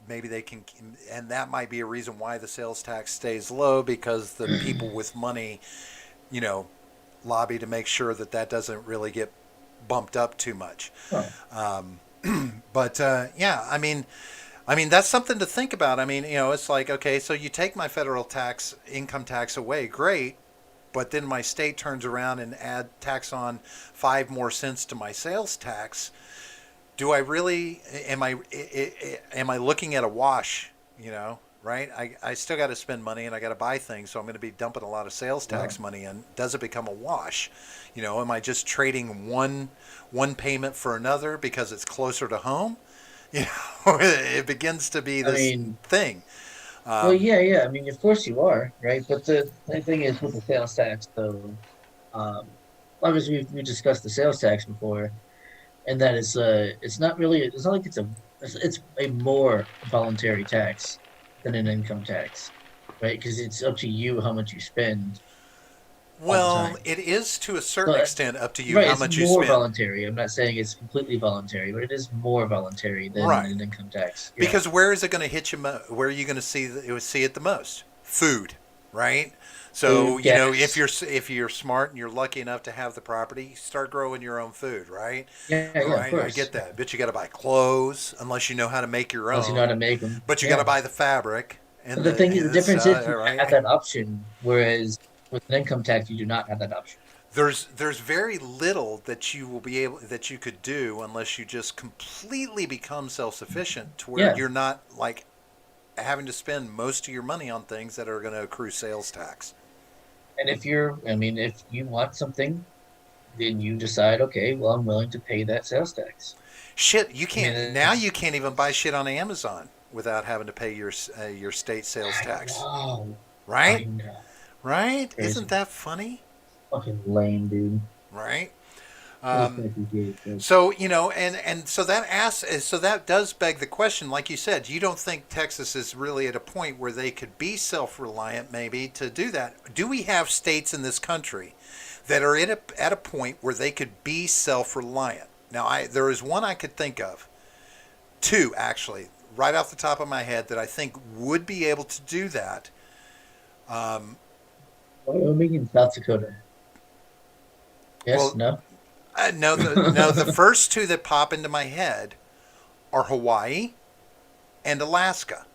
maybe they can, and that might be a reason why the sales tax stays low because the people with money, you know, lobby to make sure that that doesn't really get bumped up too much. Huh. But yeah, I mean that's something to think about. I mean, it's like okay, so you take my federal tax, income tax away, great, but then my state turns around and add tax on 5 more cents to my sales tax. Do I really? Am I looking at a wash? Right? I still got to spend money and I got to buy things, so I'm going to be dumping a lot of sales Wow. tax money in. Does it become a wash? Am I just trading one payment for another because it's closer to home? It begins to be I this mean, thing. well, Um, yeah, yeah. I mean, of course you are, right? But the thing is with the sales tax, though, um, obviously we discussed the sales tax before, and that it's not really, it's not like it's a more voluntary tax than an income tax, right? Because it's up to you how much you spend all the well, time. it is to a certain So, extent up to you right, how it's much you more spend. voluntary. I'm not saying it's completely voluntary, but it is more voluntary than Right. an income tax. Yeah. Because where is it going to hit you? Where are you going to see it the most? Food, right? So Food, gas. if you're smart and you're lucky enough to have the property, start growing your own food, right? Yeah, All yeah, of right, I course. get that. But you got to buy clothes unless you know how to make your Unless you know how own. to make them. But you got to Yeah. buy the fabric But and the thing is, the the difference is you right. have that option, whereas with an income tax, you do not have that option. There's very little that you will be able that you could do unless you just completely become self sufficient to where Yeah. you're not like having to spend most of your money on things that are going to accrue sales tax. And I mean, if you want something, then you decide, okay, well, I'm willing to pay that sales tax. Shit, I mean, you it's, can't even buy shit on Amazon without having to pay your state sales I tax. know. I Right? know. Right? Isn't Crazy. that funny? Fucking lame, dude. Right? Those Um, taxes get it. so and so that does beg the question. Like you said, you don't think Texas is really at a point where they could be self-reliant, maybe to do that. Do we have states in this country that are at a point where they could be self-reliant? Now, there is one I could think of, two actually, right off the top of my head that I think would be able to do that. Um, Wyoming and South Dakota. Yes, well, no, no, the first two that pop into my head are Hawaii and Alaska.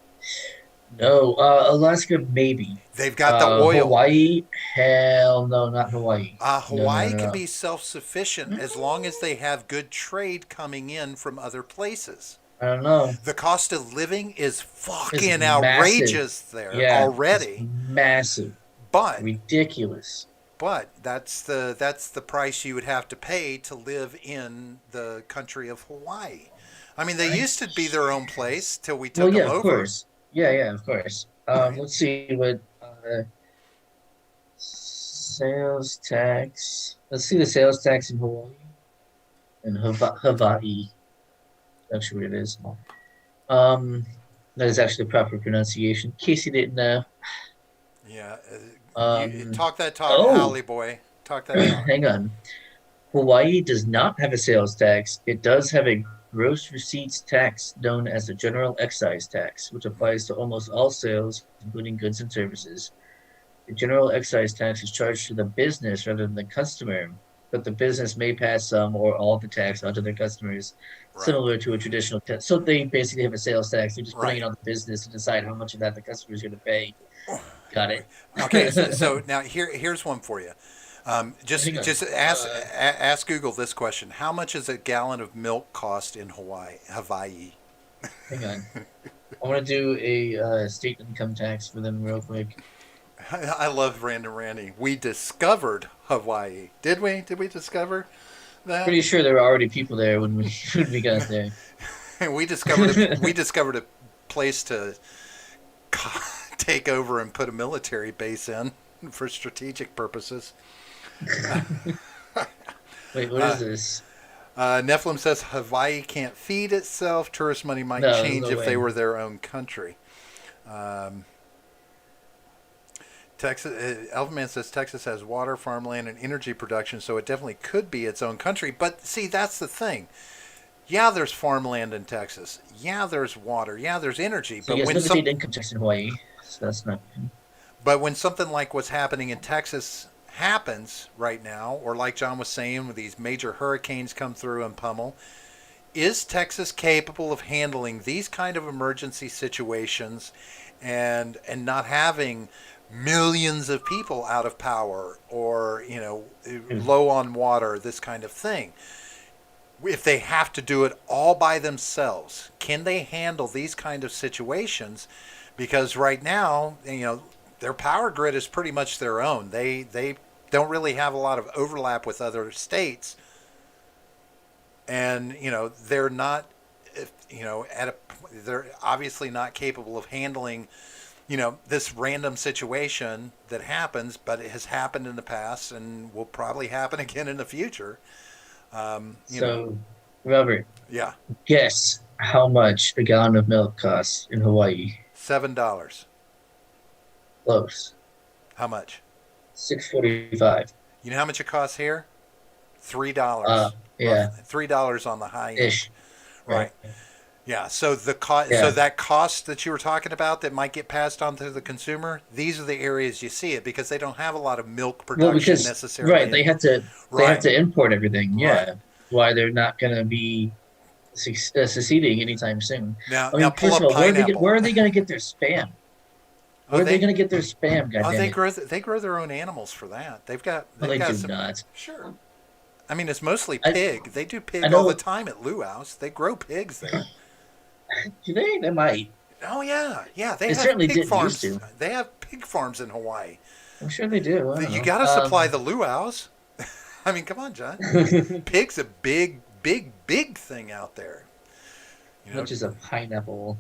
no. Alaska, maybe. They've got the oil. Hawaii, hell no, not Hawaii. No, no, Hawaii no, can no. be self sufficient Mm, as long as they have good trade coming in from other places. I don't know. The cost of living is It's fucking massive. outrageous there Yeah, it's already, massive. but Ridiculous. that's the price you would have to pay to live in the country of Hawaii. I mean, they I used to be their own place till we Well, took yeah, them of over, course. Yeah, yeah, of course. right? Let's see what sales tax. Let's see the sales tax in Hawaii and Hawaii. That's what it is. Um, that is actually the proper pronunciation. In case you didn't know. Yeah, you Um, talk that talk, oh, alley boy. Talk that talk. hang on. Hawaii does not have a sales tax. It does have a gross receipts tax known as the general excise tax, which applies to almost all sales, including goods and services. The general excise tax is charged to the business rather than the customer, but the business may pass some or all of the tax onto their customers, Right, similar to a traditional tax. So they basically have a sales tax. They're just putting it right. on the business to decide how much of that the customer is going to pay. Got it. Okay, so now here's one for you. Hang on. Just ask Google this question: how much does a gallon of milk cost in Hawaii? Hawaii. Hang on. I want to do a state income tax for them real quick. I love Random Randy. We discovered Hawaii. Did we? Did we discover that? Pretty sure there were already people there when we when we got there. We discovered a place to take over and put a military base in for strategic purposes. Wait, what Uh, is this? Nephilim says Hawaii can't feed itself. Tourist money might No, there's change no if they way. were their own country. Um, Texas, Elfman says Texas has water, farmland, and energy production, so it definitely could be its own country. But see, that's the thing. Yeah, there's farmland in Texas. Yeah, there's water. Yeah, there's energy. So yes, no state income tax in Hawaii. So that's not good. But when something like what's happening in Texas happens right now, or like John was saying, when these major hurricanes come through and pummel, is Texas capable of handling these kind of emergency situations and not having millions of people out of power or low on water, this kind of thing? If they have to do it all by themselves, can they handle these kind of situations? Because right now, their power grid is pretty much their own. They don't really have a lot of overlap with other states, and they're not, they're obviously not capable of handling this random situation that happens, but it has happened in the past and will probably happen again in the future. So, Robert, Yeah, guess how much a gallon of milk costs in Hawaii? $7. Close. How much? 6.45. You know how much it costs here? $3. Yeah, $3 on the high end. ish. Right. Right. Yeah. So so Yeah. that cost that you were talking about that might get passed on to the consumer, these are the areas you see it because they don't have a lot of milk Well, production because necessarily. right, they have Right. to import everything. Right. Yeah. Why they're not gonna be seceding anytime soon. I Now mean, pull first of up all, pineapple. where are they gonna get their spam? Oh, Where are they gonna get their spam? God damn it! they grow their own animals for that. No, They've they got do some. not. Sure. I mean, it's mostly I pig. They do I pig all the know. time at Luau's. They grow pigs there. Do they? They might. Oh yeah, yeah. They They have certainly pig didn't used farms. to. They have pig farms in Hawaii. I'm sure they do. I don't You know. got to supply the luau's. I mean, come on, John. Pig's a big, big, big thing out there. You know. Which is a pineapple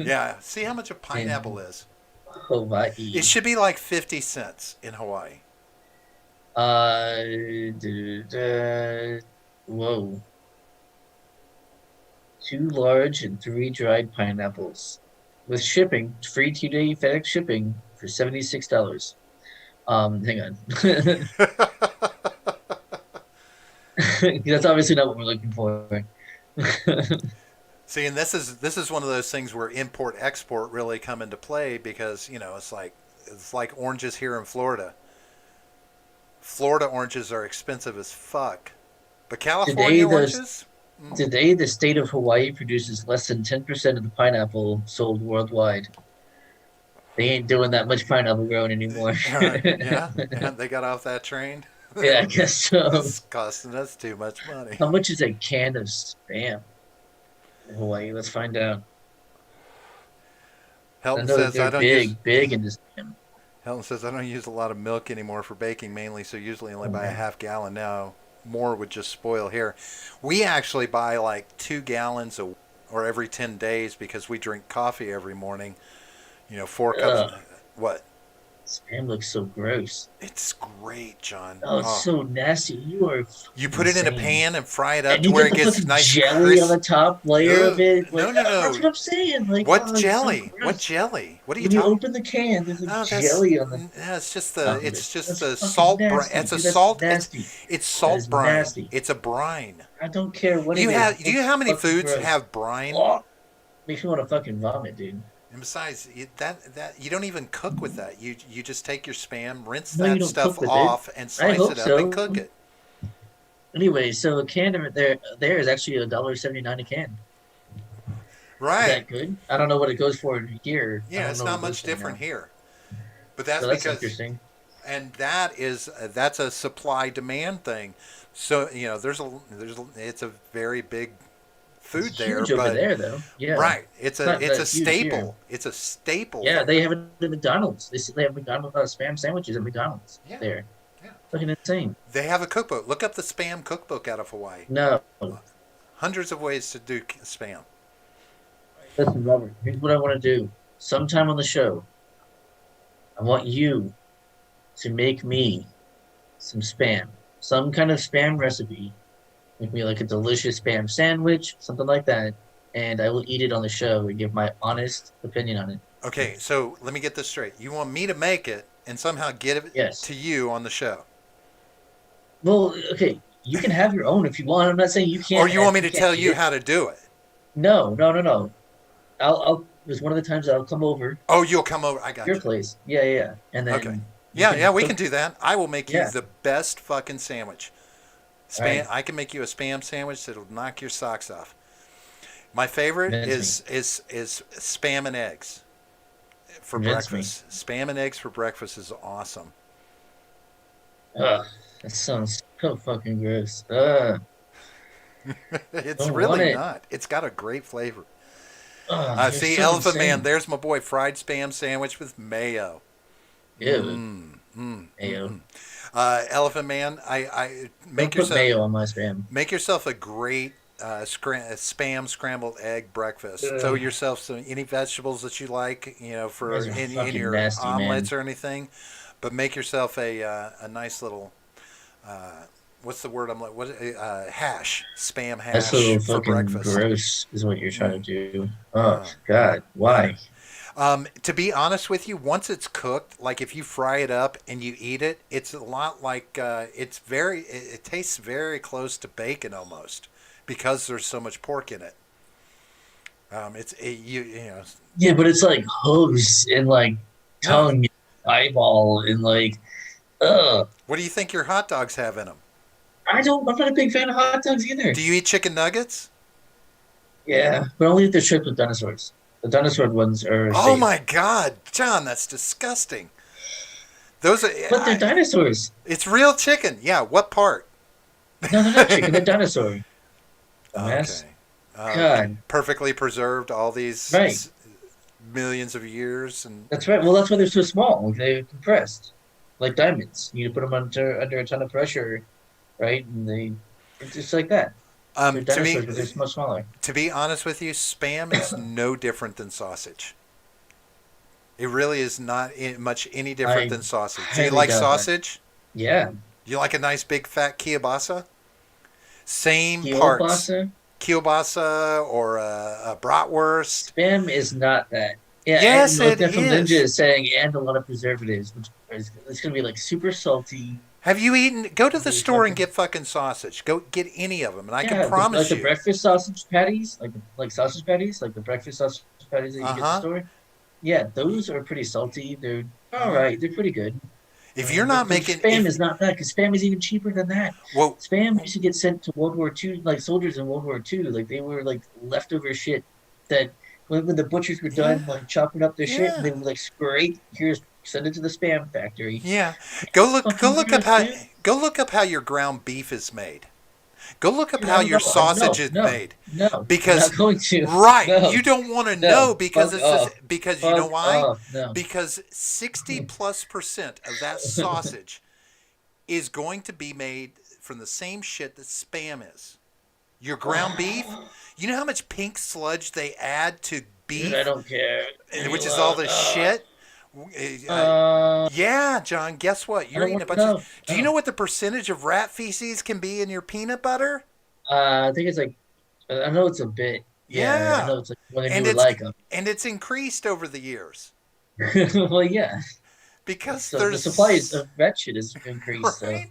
Yeah. See how much a pineapple in is. It Hawaii. should be like 50 cents in Hawaii. Uh, whoa. Two large and three dried pineapples. With shipping, free 2-day FedEx shipping for $76. Hang on. That's obviously not what we're looking for. See, and this is one of those things where import export really come into play because it's like oranges here in Florida. Florida oranges are expensive as fuck, but Today, California the oranges. today the state of Hawaii produces less than 10% of the pineapple sold worldwide. They ain't doing that much pineapple growing anymore. Yeah, yeah, they got off that train. Yeah, I guess so. It's costing us too much money. How much is a can of Spam in Hawaii? Let's find out. I Helton know that says I they're don't use. big into Spam. Helton says I don't use a lot of milk anymore for baking mainly, so usually only Oh buy a man. half gallon now. More would just spoil here. We actually buy like 2 gallons or every 10 days because we drink coffee every morning. 4 cups. Ugh, What? Spam looks so gross. It's great, John. Oh, it's Oh, so nasty. You are you fucking put it in a insane. pan and fry it up And to you where get it the gets fucking nice and jelly on the crisp. top layer of Ugh, it. no, Like, no, that's no. what I'm saying. Like, What oh, it's so jelly? What gross. jelly? What are you When you talking? open the can, there's like Oh, jelly on the it's just top the of it. it's just That's the fucking salt brine. nasty, It's a dude. That's salt. nasty. It's That salt is brine. nasty. It's a brine. I don't care what it is. It Do you looks know how many fucking foods gross. have brine? Oh, makes me want to fucking vomit, dude. And besides, that you don't even cook with that. You just take your spam, rinse No, you that don't stuff cook with it. off, and I slice hope it up and so. cook it. Anyway, so a can of it there is actually $1.79 a can. Is Right. that good? I don't know what it goes for here. I Yeah, don't it's know what not it goes much for different now. here. But So that's that's because, interesting. and that's a supply demand thing. So it's a very big It's food there, huge over but there, though. Yeah, right, it's it's not a that huge here. staple. It's a staple Yeah, there. they have it at McDonald's. They have McDonald's spam sandwiches at McDonald's Yeah, there. yeah. Fucking insane. They have a cookbook. Look up the spam cookbook out of Hawaii. No, Hundreds of ways to do spam. listen, Robert. Here's what I want to do. Sometime on the show, I want you to make me some spam, some kind of spam recipe. Make me like a delicious spam sandwich, something like that, and I will eat it on the show and give my honest opinion on it. Okay, so let me get this straight. You want me to make it and somehow get it Yes. to you on the show, Well, okay. You can have your own if you want. I'm not saying you or can't. you want me You to can't tell eat you it. how to do it? No, no, no, no. I'll. There's one of the times I'll come over to Oh, you'll come over. I got your you. place. Yeah, yeah, yeah. And Okay. then you Yeah, yeah, can we can cook. do that. I will make you Yeah. the best fucking sandwich. All right. I can make you a spam sandwich that'll knock your socks off. My favorite Convince me. is spam and eggs for Convince me. breakfast. Spam and eggs for breakfast is awesome. Ugh, that sounds so fucking gross. Ugh, It's don't want really it. not. It's got a great flavor. Ugh, you're See, so Elephant Man, insane. there's my boy, fried spam sandwich with mayo. Ew, Mm, mm, mm, mayo. mm. Elephant Man, Don't put mayo on my spam. make yourself a great spam scrambled egg breakfast. Throw Ugh, yourself any vegetables that you like, you for guys are in fucking your nasty, man. omelets or anything. But make yourself a nice little what's the word I'm like what hash spam That's a hash little for fucking breakfast. gross, is what you're trying Mm, to do. Oh uh, God, yeah. why? To be honest with you, once it's cooked, like if you fry it up and you eat it, it's a lot like it tastes very close to bacon almost because there's so much pork in it. You know. Yeah, but it's like hooves and like No. tongue, and eyeball, and like, ugh. What do you think your hot dogs have in them? I don't. I'm not a big fan of hot dogs either. Do you eat chicken nuggets? Yeah, but only if they're stripped with dinosaurs. The dinosaur ones are Oh safe, my God, John, that's disgusting. Those are. but they're dinosaurs. It's real chicken. Yeah. What part? No, they're not chicken. They're dinosaur. Dumbass. Okay. God, Perfectly preserved all these right. millions of years and That's right. Well, that's why they're so small. They're compressed, like diamonds. You put them under a ton of pressure, right? And it's just like that. They're to me dinosaurs, but they're much smaller. to be honest with you, spam is no different than sausage. It really is not much any different I than sausage. Do you highly like doubt that. sausage? Yeah, You like a nice big fat kielbasa? Same parts. kielbasa. Kielbasa or a bratwurst. Spam is not that. Yeah, and Yes, like it Death from Ninja is. is saying, and a lot of preservatives, which is it's gonna be like super salty. Have you eaten? Go to the Really store and fucking get fucking sausage. Go get any of them, and I can yeah, like promise the you. breakfast sausage patties, like sausage patties, like the breakfast sausage patties that you Uh get at the huh. store. Yeah, those are pretty salty. They're Uh all huh. right. They're pretty good. If you're not But making, spam if is not that because spam is even cheaper than that. well, Spam used to get sent to World War II, like soldiers in World War II. Like they were like leftover shit that when the butchers were yeah, done like chopping up their shit, yeah. they would like scrape, here's send it to the spam factory. Yeah, Fucking gross, dude. go look up how your ground beef is made. Go look up Dude, how I don't your know. sausage No, is no, made. no. I'm Because not going to. right, No, you don't want to know no. because Fuck it's off. just, because you know Fuck why? off. No. Because 60+% of that sausage is going to be made from the same shit that spam is. Your ground beef, you know how much pink sludge they add to Dude, I beef, don't care. which is all the shit? Yeah, John, guess what? I You're don't eating a want to bunch of. know. Do you know No. what the percentage of rat feces can be in your peanut butter? I think it's like I know it's a bit. Yeah, I Yeah. know it's like when they And do it it's like them. and it's increased over the years Well, yeah. because So the supply there's of that shit has increased. So right,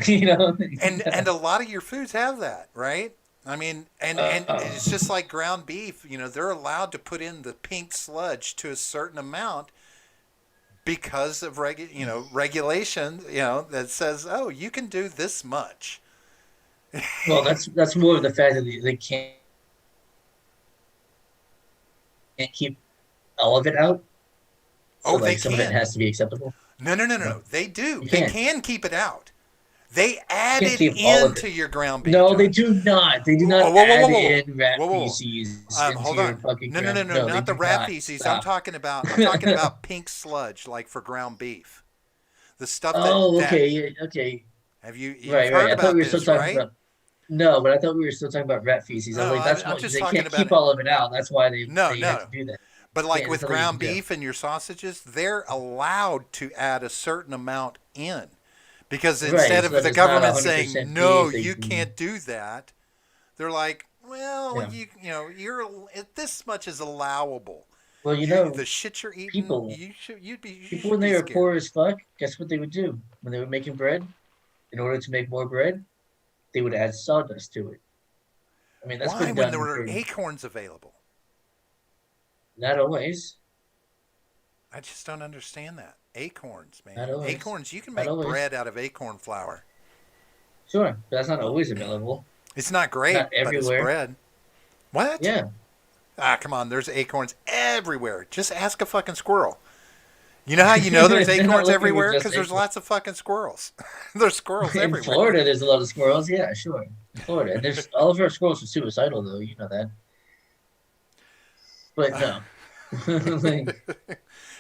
you know, and a lot of your foods have that, right? I mean, and uh, it's just like ground beef. They're allowed to put in the pink sludge to a certain amount because of regulation. That says, oh, you can do this much. well, that's more of the fact that they can't keep all of it out. So Oh, they like some of it can. has to be acceptable. No, no, no, no, No, no. They do. you They can't. can keep it out. They You add can't it keep all of into it. your ground beef, No, they John. do not. They do Whoa, not whoa, whoa, add whoa, whoa, in rat whoa, whoa. feces into Hold your on. fucking No, no, no, ground. no, No, they not the do rat not. feces. Stop. I'm talking about pink sludge, like for ground beef. The stuff Oh, that okay, yeah, okay. you've Right, right. heard I thought about we were still this, talking right? about no, but I thought we were still talking about rat feces. I was No, like, that's I'm what just they talking can't keep about all of it out. That's why no, they have to no. do that. But like Can't. There's with nothing you can ground do. beef and your sausages, they're allowed to add a certain amount in. Because Right. instead So of if the it's not government saying 100% no, beef, they you can. can't do that, they're like, well, Yeah. you're this much is allowable. Well, The shit you're eating, people you people should when be they were scared. poor as fuck, guess what they would do when they were making bread? In order to make more bread, they would add sawdust to it. I mean, that's Why been when there done were for acorns available? not always, I just don't understand that. Acorns, not man. always, Acorns, you can not make always. bread out of acorn flour. Sure, but that's not always available. It's not great, Not but it's everywhere. bread. What? Yeah, Ah, come on. There's acorns everywhere. Just ask a fucking squirrel. You know how you know there's they're not acorns looking for everywhere? just Because there's acorn. lots of fucking squirrels. There's squirrels In everywhere. Florida, there's a lot of squirrels. Yeah, sure. In Florida, and there's all of our squirrels are suicidal, though. You know that. But no, like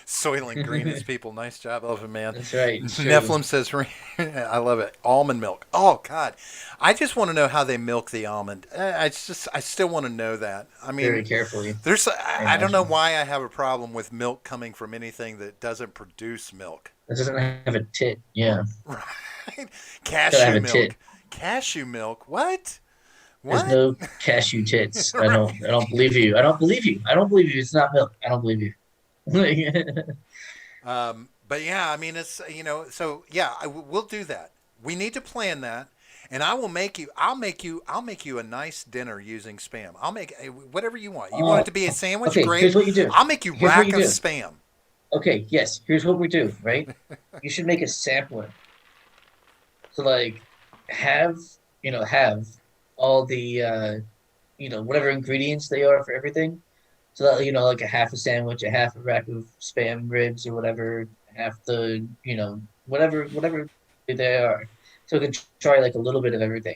Soylent Green is people. Nice job, Elephant Man. that's right. It's true. Nephilim says, I love it. Almond milk. Oh, God. I just want to know how they milk the almond. I still want to know that. I Very mean, carefully, I I don't know imagine. why I have a problem with milk coming from anything that doesn't produce milk. It doesn't have a tit. Yeah, Right? it's gotta have Cashew a tit. milk. Cashew milk. What? There's What? no cashew tits. I Right. don't. I don't believe you. I don't believe you. I don't believe you. It's not milk. I don't believe you. But yeah, I mean, so yeah, we'll do that. We need to plan that. And I will make you. I'll make you a nice dinner using spam. I'll make whatever you want. You want it Oh, to be a sandwich? okay. Great. Here's what you do. I'll make you Here's what rack you of do. spam. Okay. Yes. Here's what we do. Right. You should make a sampler. So like, have have all the whatever ingredients they are for everything. So that like a half a sandwich, a half a rack of spam ribs or whatever, half the whatever they are. So we can try like a little bit of everything.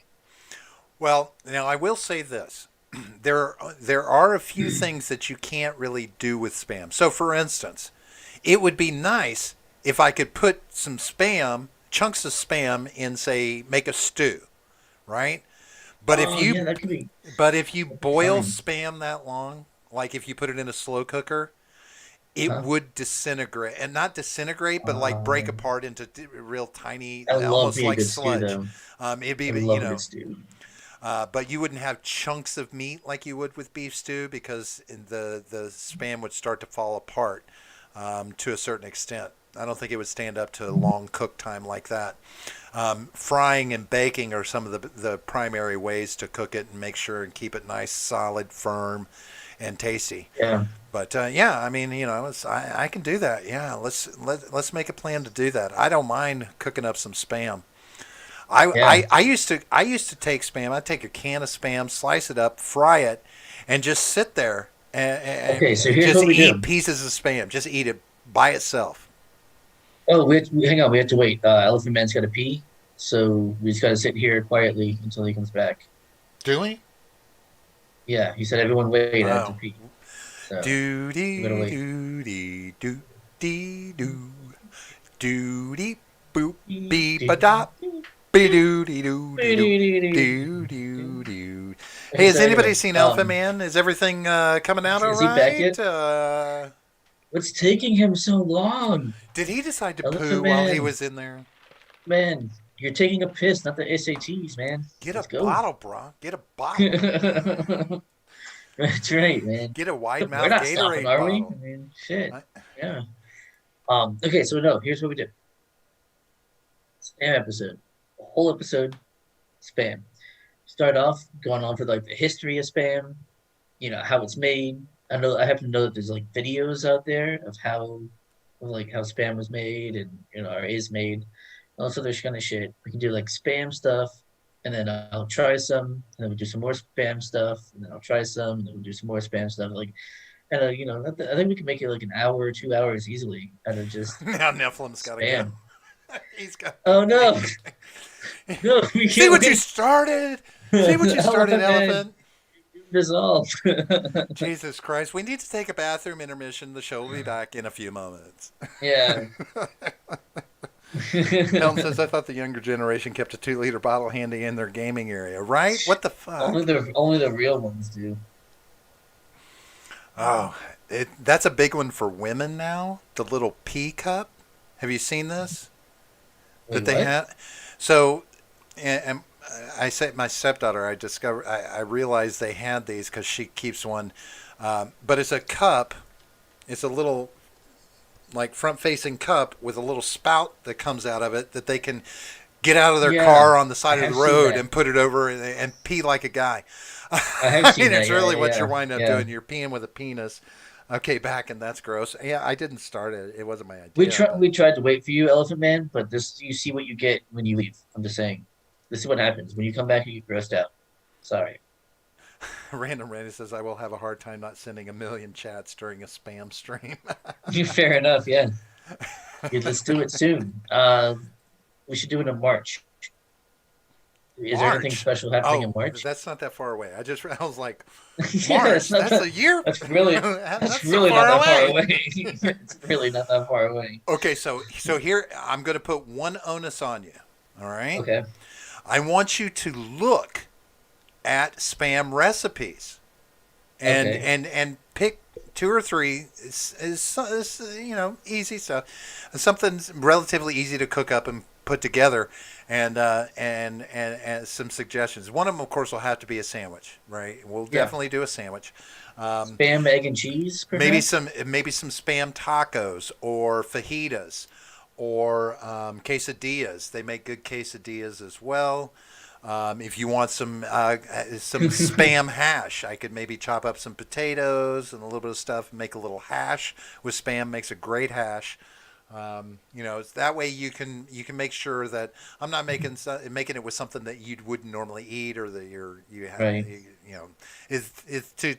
Well, now I will say this. There are a few things that you can't really do with spam. So, for instance, it would be nice if I could put some spam, chunks of spam, in, say, make a stew, right? But if Oh you yeah, but if you that'd be boil fine. spam that long, like if you put it in a slow cooker, it Huh? would disintegrate, and not disintegrate, but like break Um, apart into real tiny, I love almost me a like good stew sludge. though. It'd be, I love a good stew. but you wouldn't have chunks of meat like you would with beef stew because the spam would start to fall apart to a certain extent. I don't think it would stand up to a long cook time like that. Frying and baking are some of the primary ways to cook it and make sure and keep it nice, solid, firm, and tasty. Yeah, But yeah, I mean, I can do that. Yeah, let's make a plan to do that. I don't mind cooking up some spam. yeah. I used to take spam. I'd take a can of spam, slice it up, fry it, and just sit there Okay, so and here's just what we eat do. pieces of spam. Just eat it by itself. Oh, hang on. We have to wait. Elephant Man's got to pee, so we just got to sit here quietly until he comes back. Do we? Yeah, he said, "Everyone wait. I have to Oh. pee." So Do we gotta dee wait. do dee do dee do do dee boop beep a dop be doo dee doo dee doo doo doo doo. Hey, Okay, has so anybody anyway, seen Elephant Man? Is everything coming out all is he back right? yet? What's taking him so long? Did he decide to poo Elephant while he Man, was in there? man, you're taking a piss, not the SATs, man. Get a Let's go. bottle, bro. Get a bottle. That's right, man. Get a wide We're mouth not stopping, Gatorade are we? I bottle. mean, shit. I- Yeah. Okay, so no, here's what we do. Spam episode. The whole episode, spam. Start off going on for like the history of spam, how it's made. I happen to know that there's like videos out there of how spam was made and or is made. Also, there's kind of shit. We can do like spam stuff, and then I'll try some, and then we'll do some more spam stuff, and then I'll try some, and then we'll do some more spam stuff. Like, and I think we can make it like an hour or 2 hours easily out of just now Nephilim's got to go. spam. He's got to Oh pee. no! No, we See can't what you win. started? See what you started, Elephant Man elephant? dissolved. Jesus Christ. We need to take a bathroom intermission. The show will be back in a few moments. Yeah. Helm says, I thought the younger generation kept a 2 liter bottle handy in their gaming area. Right? What the fuck? Only the real ones do. Oh, that's a big one for women now. The little pea cup. Have you seen this? That Wait, they what? had? So, and I say my stepdaughter, I realized they had these because she keeps one. But it's a cup. It's a little like front facing cup with a little spout that comes out of it that they can get out of their Yeah, car on the I side of the have seen road that. and put it over and pee like a guy. I have I seen mean, that. it's Yeah, really yeah, what you're yeah, winding up yeah. doing. You're peeing with a penis. Okay, back and that's gross. Yeah, I didn't start it. It wasn't my idea, but We tried to wait for you, Elephant Man, but this you see what you get when you leave. I'm just saying. This is what happens when you come back. You get grossed out. Sorry. Random Randy says I will have a hard time not sending a million chats during a spam stream. Fair enough. Yeah. Yeah, let's do it soon. We should do it in March. Is there anything March. special happening in Oh, March? that's not that far away. I was like, Yeah, it's March. not That's that. a year. That's really that's That's so really not far that far away. away. It's really not that far away. Okay, so here I'm going to put one onus on you. All right, Okay. I want you to look at spam recipes and Okay. and pick two or three is easy stuff, something relatively easy to cook up and put together, and some suggestions. One of them, of course, will have to be a sandwich, right? We'll Yeah. definitely do a sandwich. Um, Spam, egg, and cheese, maybe perhaps. some spam tacos or fajitas or quesadillas. They make good quesadillas as well. If you want some spam hash, I could maybe chop up some potatoes and a little bit of stuff and make a little hash with spam. Makes a great hash. It's that way you can make sure that I'm not making it with something that you wouldn't normally eat or that you have Right. is too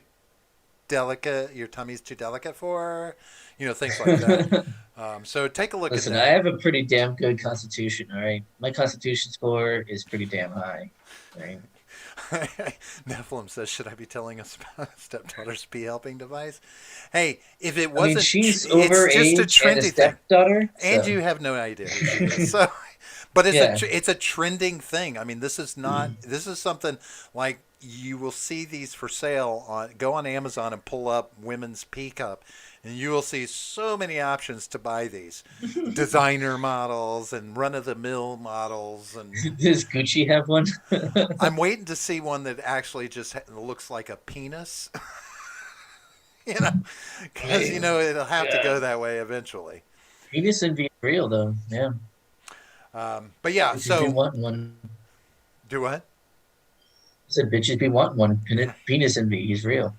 delicate. Your tummy's too delicate for, things like that. So take a look at Listen, I that. have a pretty damn good constitution, all right? My constitution score is pretty damn high, right? Nephilim says, "Should I be telling us about stepdaughter's pee helping device?" Hey, if it I mean, wasn't, she's it's over just a age and a trendy thing, stepdaughter, and so you have no idea who she is. So, but yeah. it's a trending thing. I mean, this is something like you will see these for sale on go on Amazon and pull up women's pee cup, and you will see so many options to buy these designer models and run of the mill models and Does Gucci have one? I'm waiting to see one that actually just looks like a penis, you know, I because mean, it'll have to yeah. go that way eventually. Penis envy is real, though. Yeah. But yeah, Bitches be so wanting one. do what? I said bitches be wanting one. Penis envy is real.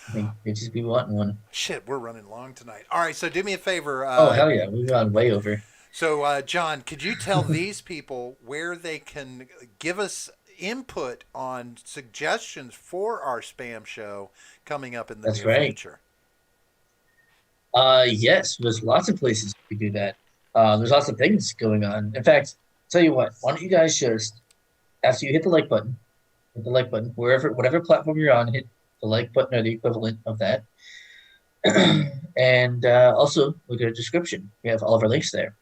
I think bitches be wanting one. Shit, we're running long tonight. All right, so do me a favor. Oh, hell yeah. We've gone way over. John, could you tell these people where they can give us input on suggestions for our spam show coming up in the That's near right. future? Yes, there's lots of places you can do that. There's lots of things going on. In fact, tell you what, why don't you guys just, after you hit the like button, whatever platform you're on, hit the like button or the equivalent of that. And also look at the description. We have all of our links there.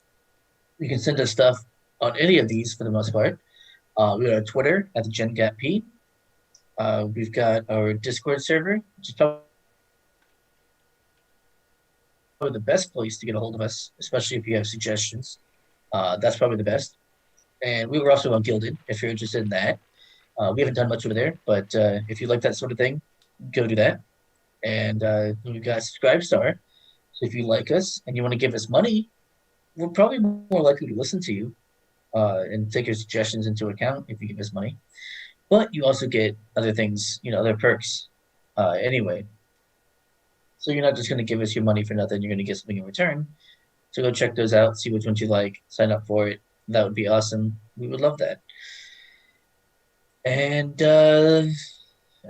You can send us stuff on any of these for the most part. We got our Twitter at the GenGapP. We've got our Discord server, which is probably the best place to get a hold of us, especially if you have suggestions. That's probably the best. And we were also on Gilded, if you're interested in that. We haven't done much over there, but if you like that sort of thing, go do that. And we've got Subscribestar. So if you like us and you want to give us money, we're probably more likely to listen to you and take your suggestions into account if you give us money. But you also get other things, other perks anyway. So you're not just going to give us your money for nothing. You're going to get something in return. So go check those out, see which ones you like, sign up for it. That would be awesome. We would love that. And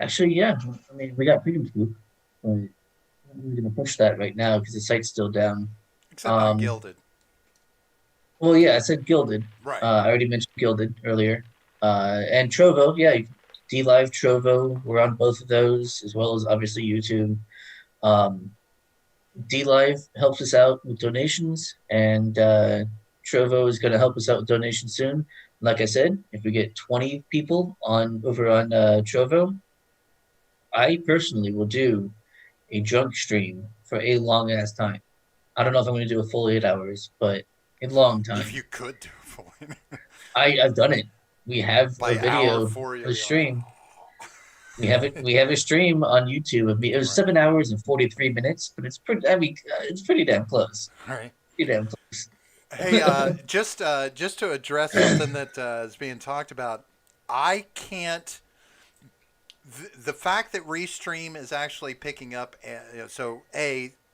actually, yeah, I mean, we got Freedom Scoop. But we're going to push that right now because the site's still down. Except on Um, Gilded. Well, yeah, I said Gilded. Right. I already mentioned Gilded earlier. And Trovo, yeah, D Live, Trovo, we're on both of those, as well as obviously YouTube. Um, D Live helps us out with donations, and Trovo is going to help us out with donations soon. Like I said, if we get 20 people on over on Trovo, I personally will do a drunk stream for a long ass time. I don't know if I'm going to do a full 8 hours, but a long If time. you could do it for me. I've done it. We have a By hour video, four, you'll a be like, stream. We have it. We have a stream on YouTube of me. It was right, 7 hours and 43 minutes, but it's pretty. I mean, it's pretty damn close. right. Pretty damn close. Hey, just to address something that is being talked about, I can't. The fact that Restream is actually picking up, so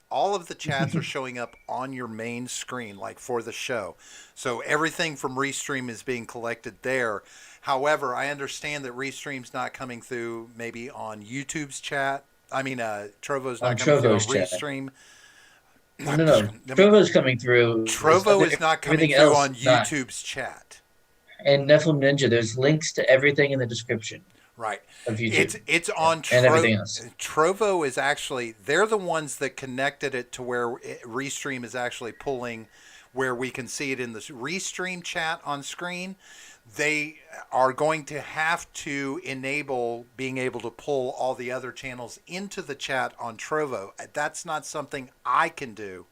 all of the chats are showing up on your main screen, like for the show. So everything from Restream is being collected there. However, I understand that Restream's not coming through maybe on YouTube's chat. I mean, Trovo's On not coming through on Trovo's chat. Restream. Well, no. I mean, Trovo's coming through. There's Trovo is not coming everything through else on not. YouTube's chat. And Nephilim Ninja, there's links to everything in the description Right. of YouTube It's on and everything else. Trovo is actually they're the ones that connected it to where Restream is actually pulling where we can see it in the Restream chat on screen. They are going to have to enable being able to pull all the other channels into the chat on Trovo. That's not something I can do.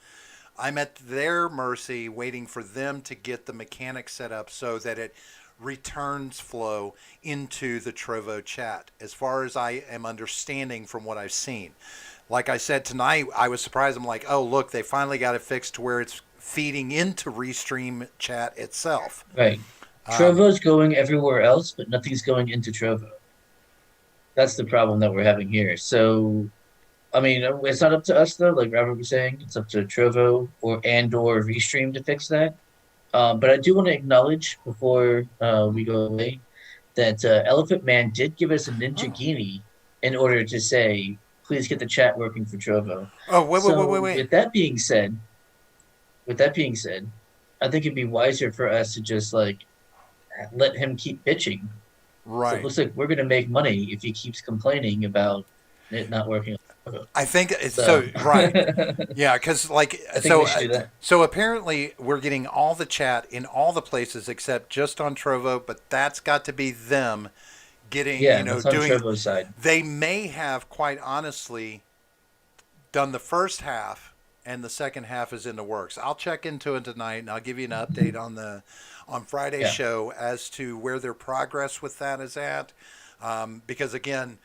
I'm at their mercy waiting for them to get the mechanics set up so that it returns flow into the Trovo chat, as far as I am understanding from what I've seen. Like I said tonight, I was surprised. I'm like, oh, look, they finally got it fixed to where it's feeding into Restream chat itself. Right. Um, Trovo's going everywhere else, but nothing's going into Trovo. That's the problem that we're having here. So, I mean, it's not up to us though. Like Robert was saying, it's up to Trovo or Restream to fix that. But I do want to acknowledge before we go away that Elephant Man did give us a Ninja oh, Genie in order to say, please get the chat working for Trovo. oh, wait, wait, wait, wait, So wait. with that being said, I think it'd be wiser for us to just like let him keep bitching. So it Right. looks like we're gonna make money if he keeps complaining about it not working on Trovo. I think it's So so right. I Yeah, because like think we should do that. so apparently we're getting all the chat in all the places except just on Trovo, but that's got to be them getting Yeah, that's on doing. Trovo's side. They may have quite honestly done the first half and the second half is in the works. I'll check into it tonight and I'll give you an update on Friday's Yeah. show as to where their progress with that is at. Because again,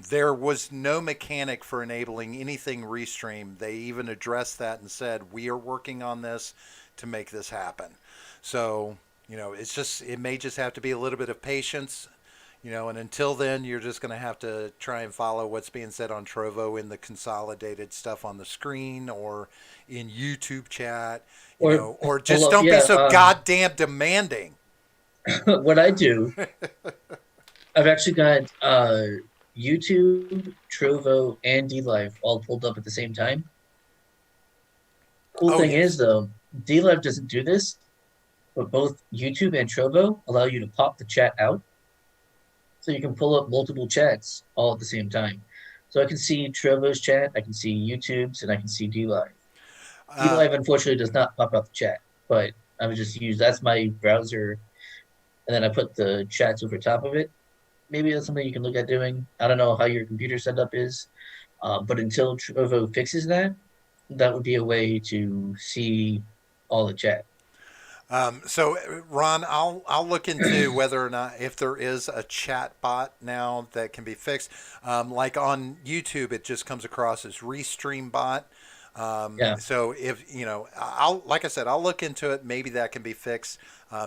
there was no mechanic for enabling anything Restream. They even addressed that and said, we are working on this to make this happen. So, it may just have to be a little bit of patience, and until then, you're just going to have to try and follow what's being said on Trovo in the consolidated stuff on the screen or in YouTube chat, Or or just well, don't be yeah, so goddamn demanding. what I do, I've actually got YouTube, Trovo, and DLive all pulled up at the same time. Cool Oh, thing is yes. though, DLive doesn't do this, but both YouTube and Trovo allow you to pop the chat out, so you can pull up multiple chats all at the same time. So I can see Trovo's chat, I can see YouTube's, and I can see DLive. Uh, DLive unfortunately does not pop out the chat, but I would just use that's my browser, and then I put the chats over top of it. Maybe that's something you can look at doing. I don't know how your computer setup is, but until Trovo fixes that, that would be a way to see all the chat. so Ron, I'll look into whether or not if there is a chat bot now that can be fixed. Like on YouTube, it just comes across as Restream bot. Yeah, So if I'll like I said, I'll look into it. Maybe that can be fixed.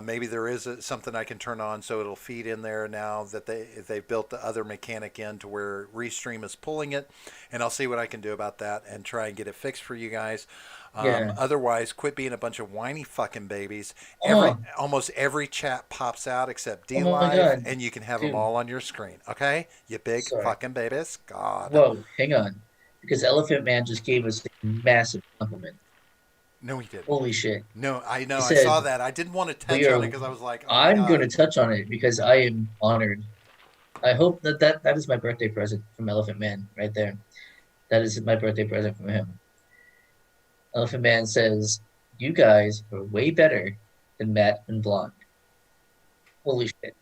Maybe there is something I can turn on so it'll feed in there now that they've built the other mechanic in to where Restream is pulling it, and I'll see what I can do about that and try and get it fixed for you guys. yeah. Otherwise, quit being a bunch of whiny fucking babies. Oh, Almost every chat pops out except oh D my Live, God, and you can have them dude. all on your screen. Okay, you big Sorry. fucking babies. God. Whoa, hang on, because Elephant Man just gave us a massive compliment. No, he didn't. Holy shit. No, I He know. I saw said, that. I didn't want to we touch on are, it because I was like, oh my I'm going God. to touch on it because I am honored. I hope that is my birthday present from Elephant Man right there. That is my birthday present from him. Elephant Man says, you guys are way better than Matt and Blonde. Holy shit.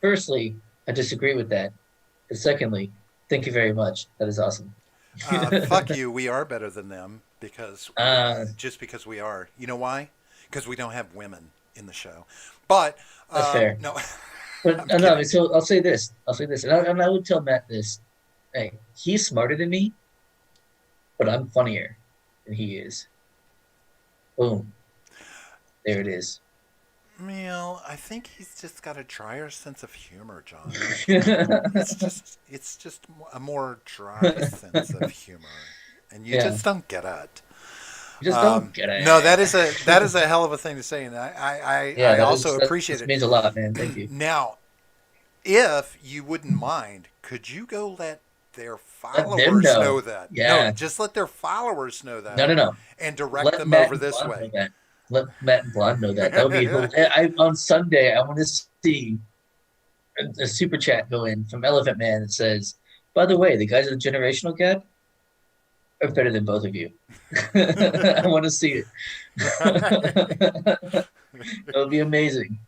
Firstly, I disagree with that. But secondly, thank you very much. That is awesome. Fuck you. We are better than them because uh, just because we are. You know why? Because we don't have women in the show. But that's fair. no, But I'm no, I mean, kidding. so I'll say this. I'll say this. And I would tell Matt this. Hey, he's smarter than me, but I'm funnier than he is. Boom. There it is. Well, I think he's just got a drier sense of humor, John. Yeah. It's just a more dry sense of humor, and you You just don't get it. just don't get No, it. that is a hell of a thing to say, and Yeah, I also appreciate this it. means a lot, man. Thank you. Now, if you wouldn't mind, could you go let their Let them followers know. know that? No, Yeah. just let their followers know No, that no, no. and direct Let them Matt over and this Blonde know way. that. Let Matt and Blonde know that. That would be I on Sunday. I want to see a super chat go in from Elephant Man that says, "By the way, the guys at the generational gap are better than both of you." I want to see it. That would be amazing.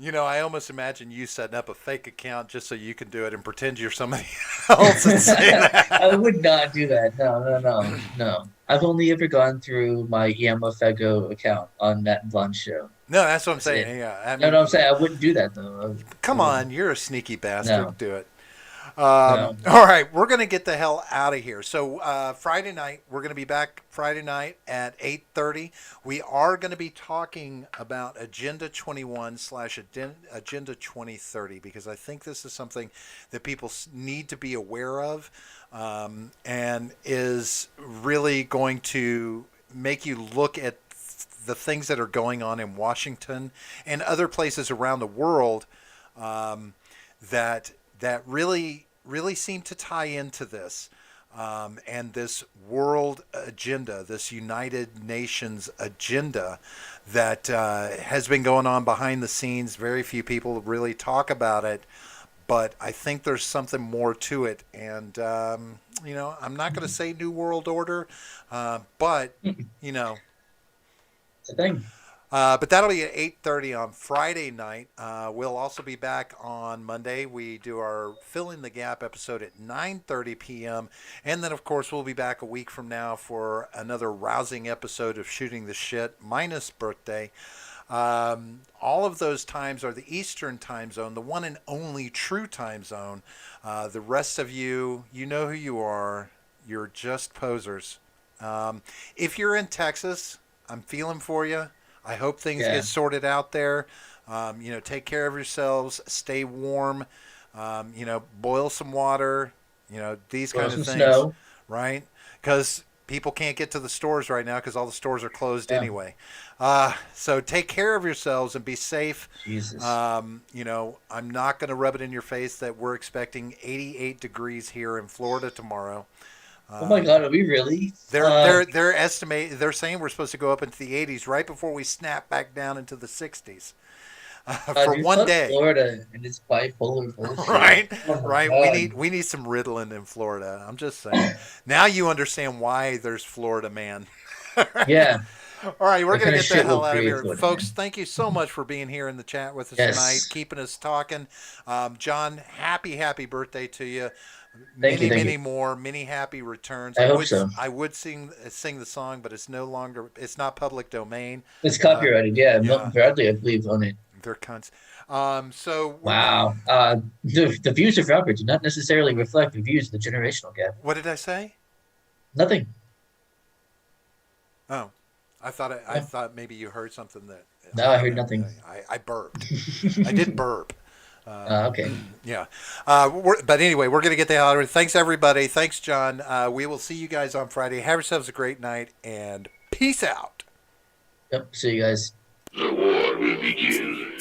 You know, I almost imagine you setting up a fake account just so you can do it and pretend you're somebody else and say I that. would not do that. No, no, no, no. I've only ever gone through my Yamafego account on Matt and Blonde's show. No, that's what I'm That's it. saying. Yeah, I No, no, I'm mean, saying I wouldn't do that though. I come wouldn't. on, you're a sneaky bastard. No, Do it. no. All right, we're going to get the hell out of here. So Friday night, we're going to be back Friday night at 8:30. We are going to be talking about Agenda 21 slash Agenda 2030 because I think this is something that people need to be aware of and is really going to make you look at the things that are going on in Washington and other places around the world that really seem to tie into this and this world agenda, this United Nations agenda that has been going on behind the scenes. Very few people really talk about it, but I think there's something more to it. And you know, I'm not going to say New World Order, but you know, It's a thing. but that'll be at 8:30 on Friday night. We'll also be back on Monday. We do our Fill in the Gap episode at 9:30 p.m. And then, of course, we'll be back a week from now for another rousing episode of Shooting the Shit, minus birthday. All of those times are the Eastern time zone, the one and only true time zone. The rest of you, you know who you are. You're just posers. If you're in Texas, I'm feeling for you. I hope things get Yeah. sorted out there. You know, take care of yourselves. Stay warm. You know, boil some water. You know, these Throw kind of some things, snow. right? Because people can't get to the stores right now because all the stores are closed Yeah. anyway. So take care of yourselves and be safe. Jesus. You know, I'm not going to rub it in your face that we're expecting 88 degrees here in Florida tomorrow. Oh my Um, God, are we really? they're saying we're supposed to go up into the 80s right before we snap back down into the 60s for Dude, one fuck day. Florida and its bipolar bullshit. Right, Oh my right. God. We need some Ritalin in Florida. I'm just saying. Now you understand why there's Florida man. All Yeah. right, we're What gonna kind of get the shit will hell out of create here, Florida, folks. man? Thank you so much for being here in the chat with us tonight, Yes. keeping us talking. John, happy birthday to you. Thank you. Many Thank you. many more, many happy returns. I hope so. I would sing the song, but it's no longer it's not public domain. It's Uh, copyrighted. Yeah. Milton yeah, Bradley, I believe, on it. they're cunts. So we're Wow. The views of Robert do not necessarily reflect the views of the generational gap. what did I say? Nothing. Oh, I No, thought maybe you heard something that no, I I don't heard know. nothing. I burped. I did burp. Okay. Yeah. But anyway, we're going to get the hell out of here. Thanks, everybody. Thanks, John. We will see you guys on Friday. Have yourselves a great night and peace out. Yep. See you guys. The war will begin.